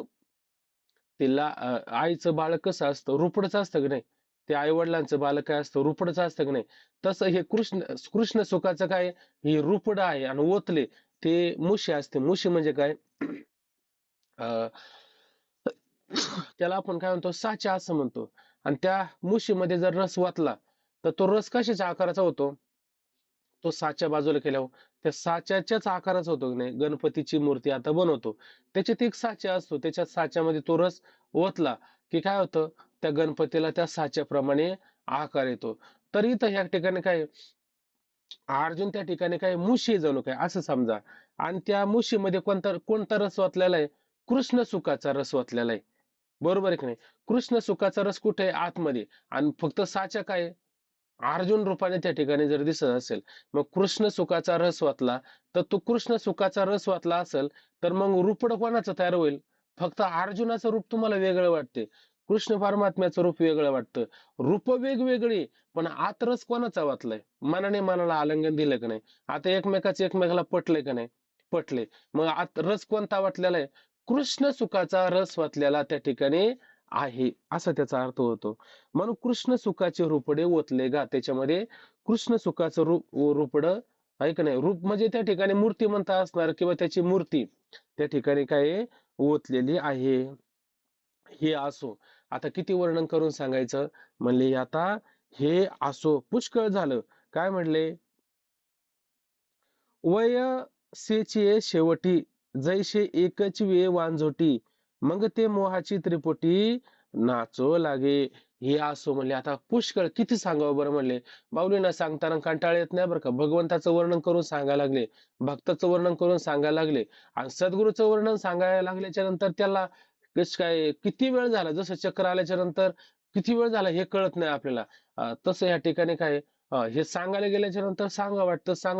तिला आईचं बाळ कसं असतं, रुपडच असतं की नाही, ते आई वडिलांचं बाळ काय असतं, रुपडच असतं की नाही, तसं हे कृष्ण कृष्ण सुखाचं काय, हे रुपड आहे. आणि ओतले ते मुशी असते. मुशी म्हणजे काय, अं, त्याला आपण काय म्हणतो, साचा असं म्हणतो. आणि त्या मुशीमध्ये जर रस वातला तर तो रस कशाच्या आकाराचा होतो, तो साच्या बाजूला केल्यावर त्या साच्याच्याच आकाराचा होतो की नाही. गणपतीची मूर्ती आता बनवतो, त्याच्यात एक साचा असतो, त्याच्या साच्यामध्ये तो रस ओतला की काय होतं, त्या गणपतीला त्या साच्याप्रमाणे आकार येतो. तर इथं ह्या ठिकाणी काय, अर्जुन त्या ठिकाणी काय मुशी जणू काय असं समजा. आणि त्या मुशीमध्ये कोणता कोणता रस ओतलेला आहे, कृष्ण सुखाचा रस ओतलेला आहे. बरोबर आहे की नाही. कृष्ण सुखाचा रस कुठे आहे, आतमध्ये. आणि फक्त साचा काय आहे? अर्जुन रूपाने त्या ठिकाणी जर दिसत असेल, मग कृष्ण सुखाचा रस वाटला, तर तो कृष्ण सुखाचा रस वाटला असेल, तर मग रूपड कोणाचं तयार होईल, फक्त अर्जुनाचं रूप तुम्हाला वेगळं वाटते, कृष्ण परमात्म्याचं रूप वेगळं वाटतं, रूप वेगवेगळी, पण आत रस कोणाचा वाटलाय, मनाने मनाला आलिंगन दिलं का नाही, आता एकमेकाचं एकमेकाला पटलंय का नाही, पटले, मग आत रस कोणता वाटलेला आहे, कृष्ण सुखाचा रस वाटलेला त्या ठिकाणी आहे, असा त्याचा अर्थ होतो. म्हणून कृष्ण सुखाचे रूपडे ओतले गा. त्याच्यामध्ये कृष्ण सुखाचं रूपड आहे का नाही, रूप म्हणजे त्या ठिकाणी मूर्तिमंत असणार किंवा त्याची मूर्ती त्या ठिकाणी काय ओतलेली आहे. हे असो, आता किती वर्णन करून सांगायचं, म्हणले आता हे असो पुष्कळ झालं. काय म्हणले, वयसेचे शेवटी जैसे एकच वे वांझोटी, मग ते मोहाची त्रिपुटी नाचो लागे. हे असो म्हणले, आता पुष्कळ किती सांगावं बरं म्हणले. माऊलींना सांगताना कंटाळ येत नाही बरं का, भगवंताचं वर्णन करून सांगायला लागले, भक्ताचं वर्णन करून सांगायला लागले, आणि सद्गुरूचं वर्णन सांगायला लागल्याच्या नंतर त्याला कसं काय किती वेळ झाला, जसं चक्र आल्याच्या नंतर किती वेळ झाला हे कळत नाही आपल्याला. तसं या ठिकाणी काय, हे सांगायला गेल्याच्या नंतर सांगा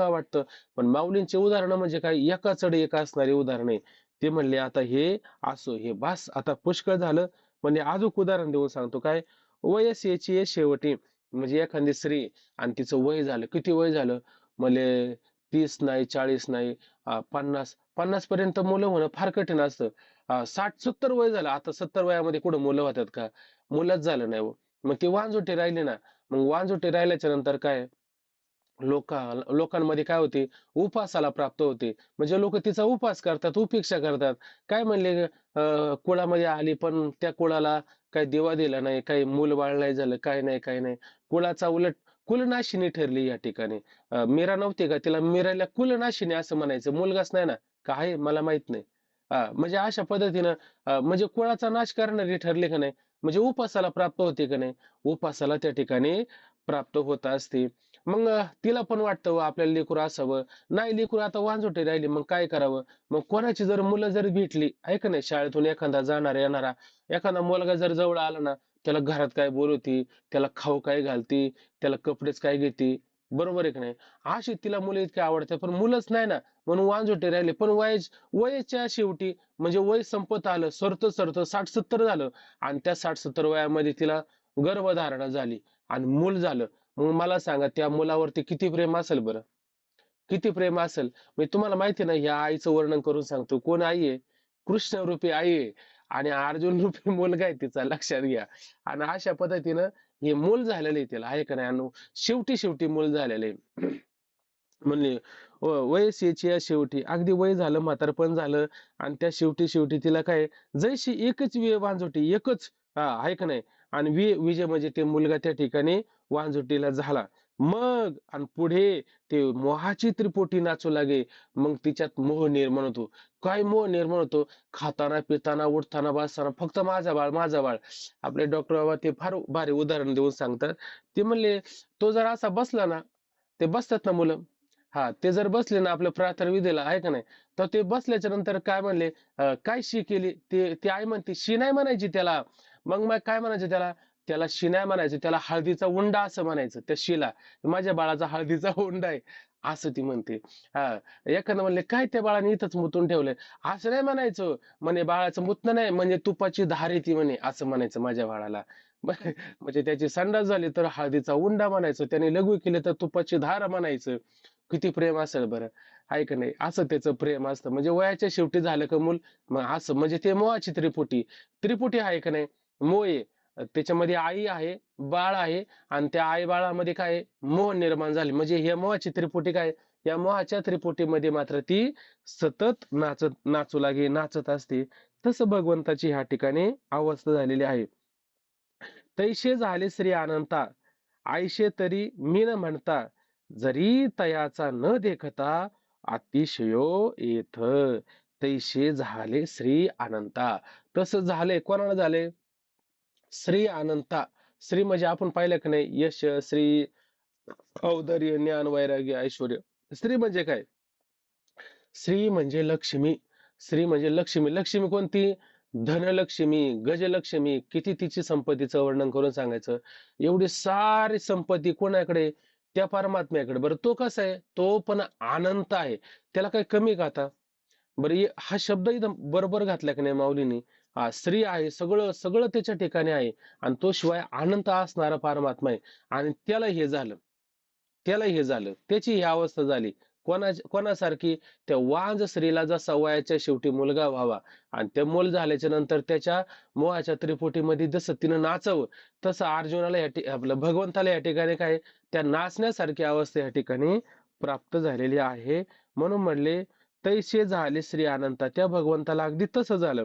वाटतं. पण माऊलींचे उदाहरणं म्हणजे काय, एका चढ एक असणारी उदाहरणे. ते म्हणले आता हे असो, हे बास आता पुष्कळ झालं. म्हणजे अजून उदाहरण देऊन सांगतो काय, वयस याची आहे शेवटी, म्हणजे एखादी स्त्री आणि तिचं वय झालं, किती वय झालं म्हणजे 30 नाही, 40 नाही, 50 50 पर्यंत मुलं होणं फार कठीण असतं. 60-70 वय झालं, आता 70 वयामध्ये कुठं मुलं होतात का, मुलंच झालं नाही हो. मग ती वांजोटी राहिली ना, मग वांजोटी राहिल्याच्या नंतर काय, लोकांमध्ये काय होते, उपासाला प्राप्त होते, म्हणजे लोक तिचा उपास करतात, उपेक्षा करतात. काय म्हणले, कुळामध्ये आली पण त्या कुळाला काही दिवा दिला नाही, काही मूल बाळ नाही झालं, काय नाही काय नाही, कुळाचा उलट कुलनाशिनी ठरली या ठिकाणी. मीरा नव्हती का, तिला मीराला कुलनाशिनी असं म्हणायचं, मुलगाच नाही ना, काय मला माहित नाही. म्हणजे अशा पद्धतीनं म्हणजे कुळाचा नाश करणारी ठरली का नाही, म्हणजे उपासाला प्राप्त होते का नाही, उपासाला त्या ठिकाणी प्राप्त होत असते. मग तिला पण वाटतं आपल्याला लेकरू असावं, नाही लेकरू आता वांझोटे राहिली, मग काय करावं, मग कोणाची जर मुलं जर भेटली आहे का नाही, शाळेतून एखादा जाणारा येणारा एखादा मुलगा जर जवळ आला ना, त्याला घरात काय बोलवती, त्याला खाऊ काय घालती, त्याला कपडेच काय घेते, बरोबर आहे का नाही, अशी तिला मुलं इतकी आवडते, पण मुलंच नाही ना, म्हणून वांझोटे राहिले. पण वयाच्या शेवटी म्हणजे वय संपत आलं, सरतं सरतं 60-70 झालं, आणि त्या 60-70 वयामध्ये तिला गर्भधारणा झाली आणि मूल झालं. मग मला सांगा त्या मुलावरती किती प्रेम असेल बरं, किती प्रेम असेल. म्हणजे तुम्हाला माहिती आहे ना, या आईचं वर्णन करून सांगतो, कोण आई आहे, कृष्ण रूपी आई आहे. आणि अर्जुन रूपी मुलगा आहे तिचा, लक्षात घ्या. आणि अशा पद्धतीनं हे मूल झालेलं आहे तिला, आहे का नाही अनु? शेवटी शेवटी मूल झालेलं आहे. म्हणले वयसेच्या शेवटी अगदी वय झालं, म्हातारपण झालं, आणि त्या शेवटी शेवटी तिला काय, जैशी एकच वांझोटी, एकच, हा, आहे का नाही? आणि विजय म्हणजे ते मुलगा त्या ठिकाणी वांझोटीला झाला. मग आणि पुढे ते मोहाची त्रिपुटी नाचू लागे. मग तिच्यात मोह निर्माण होतो. काय मोह निर्माण होतो? खाताना पिताना उठताना बसताना फक्त माझा बाळ, माझा बाळ. आपले डॉक्टर बाबा ते फार भारी उदाहरण देऊन सांगतात. ते म्हणले, तो जर असा बसला ना, ते बसतात ना मुलं, हा, ते जर बसले ना आपल्या प्रार्थना विधीला, आहे का नाही, तर ते बसल्याच्या नंतर काय म्हणले, काय शी केली, ते ती आई म्हणते, शी नाही म्हणायची त्याला. मग काय म्हणायचं त्याला? त्याला शी नाही म्हणायचं, त्याला हळदीचा उंडा असं म्हणायचं त्या शीला. माझ्या बाळाचा हळदीचा उंडा आहे, असं ती म्हणते. हा, एखादं म्हणले, काय त्या बाळाने इथंच मुतून ठेवलंय, असं नाही म्हणायचं. म्हणे बाळाचं मुतणं नाही, म्हणजे तुपाची धार ती म्हणे, असं म्हणायचं माझ्या बाळाला. म्हणजे त्याची संडास झाली तर हळदीचा उंडा म्हणायचं, त्याने लघवी केली तर तुपाची धार म्हणायचं. किती प्रेम असेल बरं, आहे का नाही? असं त्याचं प्रेम असतं. म्हणजे वयाच्या शेवटी झालं का मूल, मग असं म्हणजे ते मोहाची त्रिपुटी. त्रिपुटी आहे का नाही? मोह आहे. त्याच्यामध्ये आई आहे, बाळ आहे, आणि त्या आई बाळामध्ये काय आहे? मोह निर्माण झाले. म्हणजे हे मोहाची त्रिपुटी काय? या मोहाच्या त्रिपुटीमध्ये मात्र ती सतत नाचू लागे, नाचत असते. तसं भगवंताची ह्या ठिकाणी अवस्था झालेली आहे. तैसे झाले श्री अनंता, आयशे तरी मी न म्हणता, जरी तयाचा न देखता, अतिशयो येथ. तैसे झाले श्री अनंता. तसं झाले, कोणाला झाले? श्री अनंता. श्री म्हणजे आपण पाहिलं की नाही, यश, श्री, औदार्य, ज्ञान, वैराग्य, ऐश्वर्य. श्री म्हणजे काय? श्री म्हणजे लक्ष्मी. श्री म्हणजे लक्ष्मी. लक्ष्मी कोणती? धनलक्ष्मी, गजलक्ष्मी. किती तिची संपत्तीचं वर्णन करून सांगायचं. एवढी सारी संपत्ती कोणाकडे? त्या परमात्म्याकडे. बरं, तो कसा आहे? तो पण अनंत आहे. त्याला काही कमी का आता? बरं, हा शब्द इथं बरोबर घातला की नाही माऊलीनी? हा, स्त्री आहे, सगळं सगळं त्याच्या ठिकाणी आहे, आणि तो शिवाय अनंत असणारा परमात्मा आहे. आणि त्याला हे झालं, त्याची ही अवस्था झाली. कोणासारखी? त्या वांज स्त्रीला जसा वयाच्या शेवटी मुलगा व्हावा, आणि ते मूल झाल्याच्या नंतर त्याच्या मोहाच्या त्रिपुटीमध्ये जसं तिनं नाचावं, तसं अर्जुनाला आपलं भगवंताला या ठिकाणी काय, त्या नाचण्यासारखी अवस्था या ठिकाणी प्राप्त झालेली आहे. म्हणून म्हणले, तैसे झाले श्री अनंता. त्या भगवंताला अगदी तसं झालं.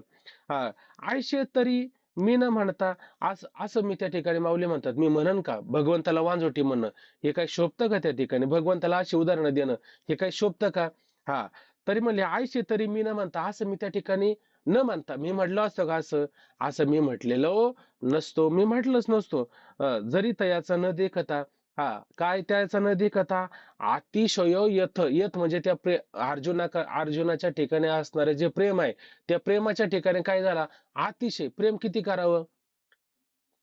हा, आयशे तरी मी न म्हणता, असं असं मी त्या ठिकाणी माऊली म्हणतात, मी म्हणन का भगवंताला वांजोटी म्हणणं? हे काय शोभतं का त्या ठिकाणी? भगवंताला अशी उदाहरणं देणं हे काय शोभतं का? हा, तरी म्हणले, आयशे तरी मी न म्हणता, असं मी त्या ठिकाणी न म्हणता, मी म्हटलं असतं का असं? असं मी म्हटलेलो नसतो, मी म्हटलंच नसतो. जरी तयाचा न देखता, हा, काय त्याचा न देखता, अतिशय यथ. यथ म्हणजे त्या अर्जुनाच्या ठिकाणी असणारे जे प्रेम आहे, त्या प्रेमाच्या ठिकाणी काय झाला? अतिशय प्रेम. किती करावं?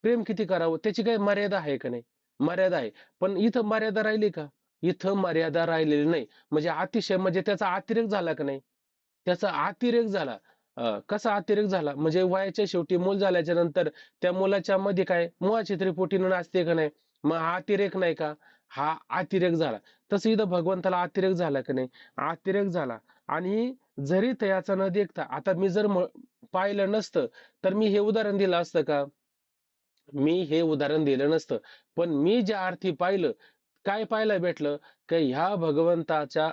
प्रेम किती करावं? त्याची काही मर्यादा आहे का नाही? मर्यादा आहे. पण इथं मर्यादा राहिली का? इथं मर्यादा राहिलेली नाही. म्हणजे अतिशय म्हणजे त्याचा अतिरेक झाला का नाही? त्याचा अतिरेक झाला. कसा अतिरेक झाला? म्हणजे वयाच्या शेवटी मूल झाल्याच्या नंतर त्या मुलाच्या मध्ये काय मोहाची त्रिपुटीनं नाचते का नाही? मग हा अतिरेक नाही का? हा अतिरेक झाला. तसं इथं भगवंताला अतिरेक झाला का नाही? अतिरेक झाला. आणि जरी तयाचा न देखता, आता मी जर पाहिलं नसतं, तर मी हे उदाहरण दिलं असतं का? मी हे उदाहरण दिलं नसतं. पण मी ज्या अर्थी पाहिलं, काय पाहायला भेटलं? की ह्या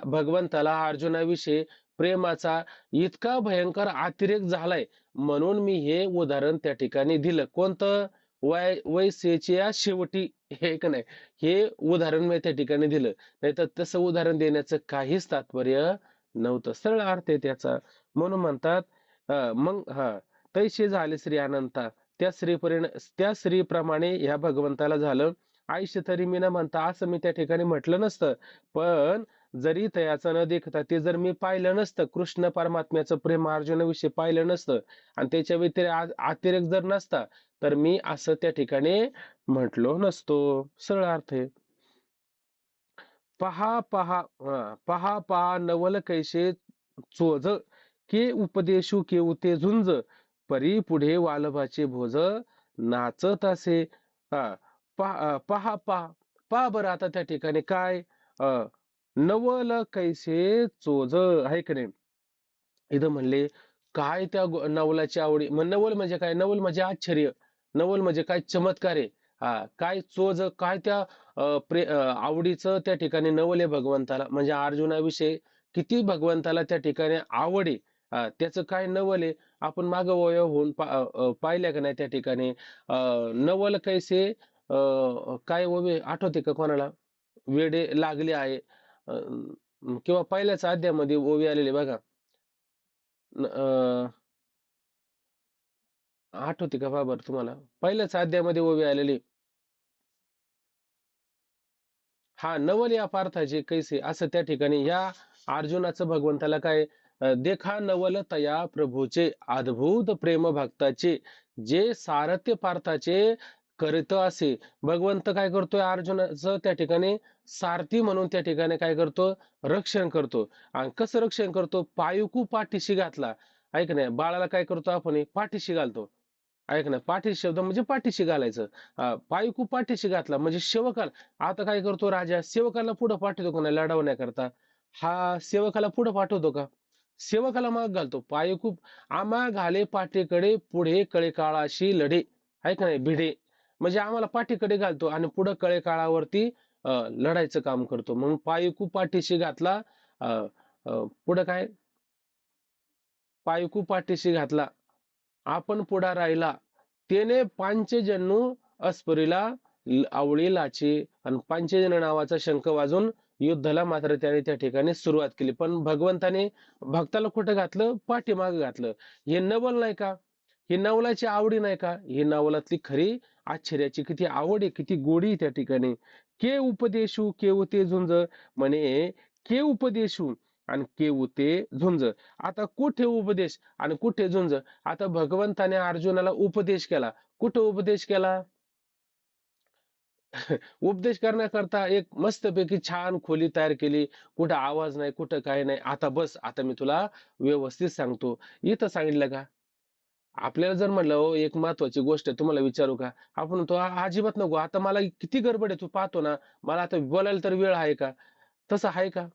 भगवंताला अर्जुनाविषयी प्रेमाचा इतका भयंकर अतिरेक झालाय, म्हणून मी हे उदाहरण त्या ठिकाणी दिलं. कोणतं? वयसेच्या शेवटी, हे का नाही, हे उदाहरण मी त्या ठिकाणी दिलं. नाहीतर तसं उदाहरण देण्याचं काहीच तात्पर्य नव्हतं. सरळ अर्थ आहे त्याचा. म्हणून म्हणतात, मग हा, तैसे झाले श्री अनंता. त्या स्त्रीप्रमाणे ह्या भगवंताला झालं. आयुष्य तरी मी न म्हणता, असं मी त्या ठिकाणी म्हटलं नसतं. पण जरी तयाचं न देखता, ते जर मी पाहिलं नसतं, कृष्ण परमात्म्याचं प्रेम अर्जुनाविषयी पाहिलं नसतं, आणि त्याच्या व्यतिरिक्त अतिरेक जर नसता, तर मी असं त्या ठिकाणी म्हटलो नसतो. सरळ अर्थ आहे. पहा पहा, पहा पहा नवल कैसे चोज, के उपदेशू केवते झुंज, परी पुढे वालभाचे भोज, नाचत असे. हा, पहा पहा. पहा बरं आता त्या ठिकाणी काय, नवल कैसे चोज, आहे का नाही? इथं म्हणले, काय त्या नवलाची आवडी, मग नवल म्हणजे काय, नवल म्हणजे आश्चर्य, नवल म्हणजे काय, चमत्कार आहे. हा काय चोज काय त्या आवडीचं त्या ठिकाणी नवल आहे भगवंताला, म्हणजे अर्जुनाविषयी किती भगवंताला त्या ठिकाणी आवड आहे. त्याचं काय नवल आहे. आपण मागं वय होऊन पाहिल्या का नाही त्या ठिकाणी नवल कैसे काय ओवे आठवते का कोणाला, वेडे लागले आहे. किंवा पहिल्याच अध्यायामध्ये ओवी आलेली बघा. आठवते का बा बरं तुम्हाला, पहिल्याच अध्यायामध्ये ओवी आलेली. हा नवल या पार्थाचे कैसे, असं त्या ठिकाणी या अर्जुनाचं भगवंताला काय देखा नवल तया प्रभूचे अद्भुत प्रेम भक्ताचे, जे सारथ्य पार्थाचे करीत असे. भगवंत काय करतोय, अर्जुनाचं त्या ठिकाणी सारथी म्हणून त्या ठिकाणी काय करतो, रक्षण करतो. आणि कसं रक्षण करतो, पायुकू पाठीशी घातला. ऐक नाही, बाळाला काय करतो आपण, पाठीशी घालतो. ऐक ना, पाठीशी शब्द म्हणजे पाठीशी घालायचं. पायकू पाठीशी घातला म्हणजे सेवकाला. आता काय करतो राजा, सेवकाला पुढे पाठवतो का नाही लढवण्याकरता, हा सेवकाला पुढे पाठवतो का, सेवकाला माग घालतो. पायकू आम्हा घाले पाठीकडे, पुढे कळे काळाशी लढे. ऐक नाही, भिडे म्हणजे आम्हाला पाठीकडे घालतो आणि पुढे कळे काळावरती लढायचं काम करतो. मग पायकू पाठीशी घातला, अ, पुढे काय, पायकू पाठीशी घातला आपण पुढा राहिला, त्याने पांचजन्य अस्परीला आवळी लाची. आणि पांचजन्य नावाचा शंख वाजून युद्धाला मात्र त्याने त्या ठिकाणी सुरुवात केली. पण भगवंताने भक्ताला कुठं घातलं, पाठीमाग घातलं. हे नवल नाही का, ही नवलाची आवडी नाही का, ही नवलातली खरी आश्चर्याची किती आवड आहे, किती गोडी आहे त्या ठिकाणी. के उपदेशू केवते झुंज, म्हणे के उपदेशू आणि केवते झुंज. आता कुठे उपदेश आणि कुठे झुंज. आता भगवंताने अर्जुनाला उपदेश केला. कुठं उपदेश केला, उपदेश करण्याकरता एक मस्तपैकी छान खोली तयार केली. कुठं आवाज नाही, कुठं काय नाही. आता बस, आता मी तुला व्यवस्थित सांगतो. इथं सांगितलं का, आपल्याला जर म्हणलं हो एक महत्वाची गोष्ट आहे, तुम्हाला विचारू का, आपण म्हणतो अजिबात नको, आता मला किती गडबड आहे, तू पाहतो ना, मला आता बोलायला तर वेळ आहे का, तसं आहे का.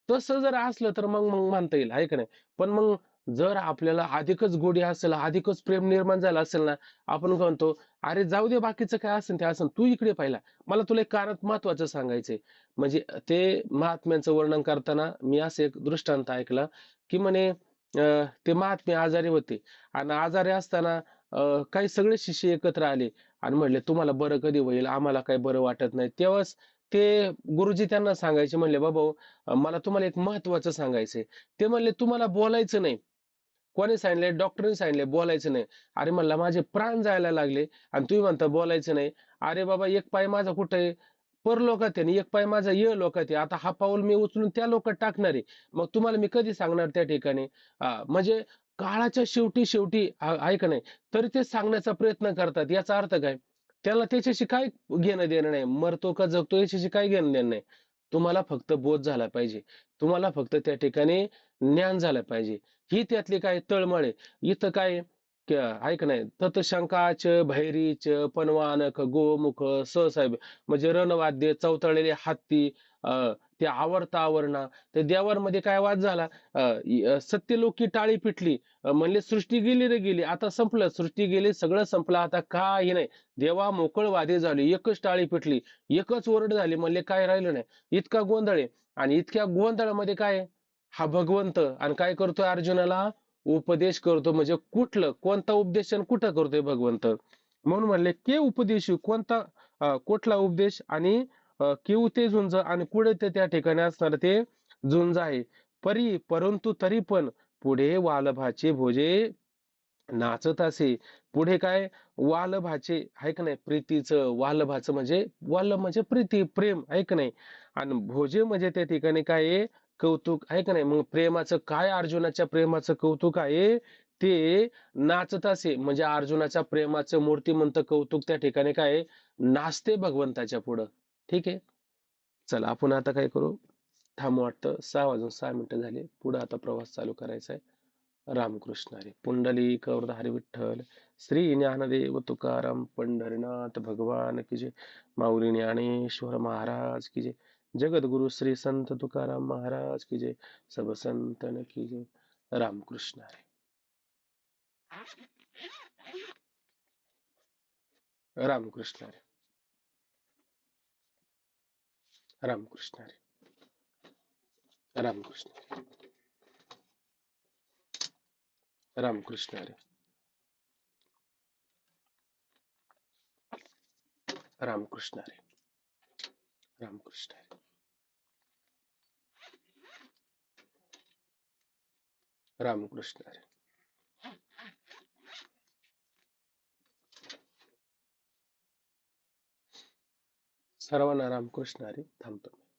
तसं जर असलं तर मग मग म्हणता येईल, आहे का नाही. पण मग जर आपल्याला अधिकच गोडी असेल, अधिकच प्रेम निर्माण झालं असेल ना, आपण काय म्हणतो, अरे जाऊ दे बाकीचं काय असेल ते असेल, तू इकडे पाहिला, मला तुला एक कानात महत्वाचं सांगायचंय. म्हणजे ते महात्म्यांचं वर्णन करताना मी असं एक दृष्टांत ऐकला, की म्हणे ते महात्मे आजारी होते आणि आजारी असताना काही सगळे शिष्य एकत्र आले आणि म्हणले तुम्हाला बरं कधी होईल, आम्हाला काही बरं वाटत नाही. तेव्हाच ते गुरुजी त्यांना सांगायचे, म्हणले बाबा मला तुम्हाला एक महत्वाचं सांगायचंय. ते म्हणले तुम्हाला बोलायचं नाही. कोणी सांगितले, डॉक्टरने सांगितले बोलायचं नाही. अरे म्हणला माझे प्राण जायला लागले आणि तुम्ही म्हणता बोलायचं नाही. अरे बाबा एक पाय माझा कुठे आहे, परलोकात आहे आणि एक पाय माझा लोकात आहे. आता हा पाऊल मी उचलून त्या लोकात टाकणार आहे. मग तुम्हाला मी कधी सांगणार त्या ठिकाणी. म्हणजे काळाच्या शेवटी शेवटी आहे का नाही, तरी ते सांगण्याचा प्रयत्न करतात. याचा अर्थ काय, त्याला त्याच्याशी काय घेणं देणं नाही, मरतो का जगतो याच्याशी काय घेणं देणं नाही. तुम्हाला फक्त बोध झाला पाहिजे, तुम्हाला फक्त त्या ठिकाणी ज्ञान झालं पाहिजे. ही त्यातली काय तळमळ आहे. इथं काय आहे का नाही, ततशंकाच भैरीच पनवानक गोमुख सहसाहेब, म्हणजे रणवाद्य चवतळलेले हत्ती, ते आवरता आवरणा. त्या देवांमध्ये काय वाद झाला, सत्यलोकी टाळी पिटली. म्हणले सृष्टी गेली रे गेली, आता संपलं, सृष्टी गेली सगळं संपलं, आता काही नाही. देवा मोकळ वादे झाली, एकच टाळी पिटली, एकच ओरड झाली, म्हणले काय राहिलं नाही. इतका गोंधळ आहे. आणि इतक्या गोंधळामध्ये काय आहे? हा भगवंत आणि काय करतोय, अर्जुनाला उपदेश करतो. म्हणजे कुठलं कोणता उपदेश आणि कुठं करतोय भगवंत. म्हणून म्हणले के उपदेशी, कोणता कुठला उपदेश, आणि किव ते झुंज, आणि पुढे ते त्या ठिकाणी असणार ते झुंज आहे. परंतु तरी पण पुढे वालभाचे भोजे नाचत असे. पुढे काय, वालभाचे आहे का नाही, प्रीतीचं वालभाचं म्हणजे वाल म्हणजे प्रीती प्रेम आहे का नाही. आणि भोजे म्हणजे त्या ठिकाणी काय आहे, कौतुक आहे का नाही. मग प्रेमाचं काय, अर्जुनाच्या प्रेमाचं कौतुक आहे, ते नाचत असे. म्हणजे अर्जुनाच्या प्रेमाचं मूर्तिमंत कौतुक त्या ठिकाणी काय आहे, नाचते भगवंताच्या पुढं. ठीक आहे, चला आपण आता काय करू, थांबू. वाटतं 6 वाजून 6 मिनिटं झाले, पुढे आता प्रवास चालू करायचा आहे. रामकृष्ण हरी. पुंडलिक वरद हरी विठ्ठल. श्री ज्ञानदेव तुकाराम पंढरीनाथ भगवान की जय. माऊली ज्ञानेश्वर महाराज की जय. जगद्गुरु श्री संत तुकाराम महाराज की जय. सब संतन की जय. रामकृष्ण हरी. रामकृष्ण हरी. रामकृष्ण हरी. रामकृष्ण हरी. रामकृष्ण हरी. रामकृष्ण हरी. रामकृष्ण हरी. रामकृष्ण हरी. सर्वांना रामकृष्ण हरी. थांबतो.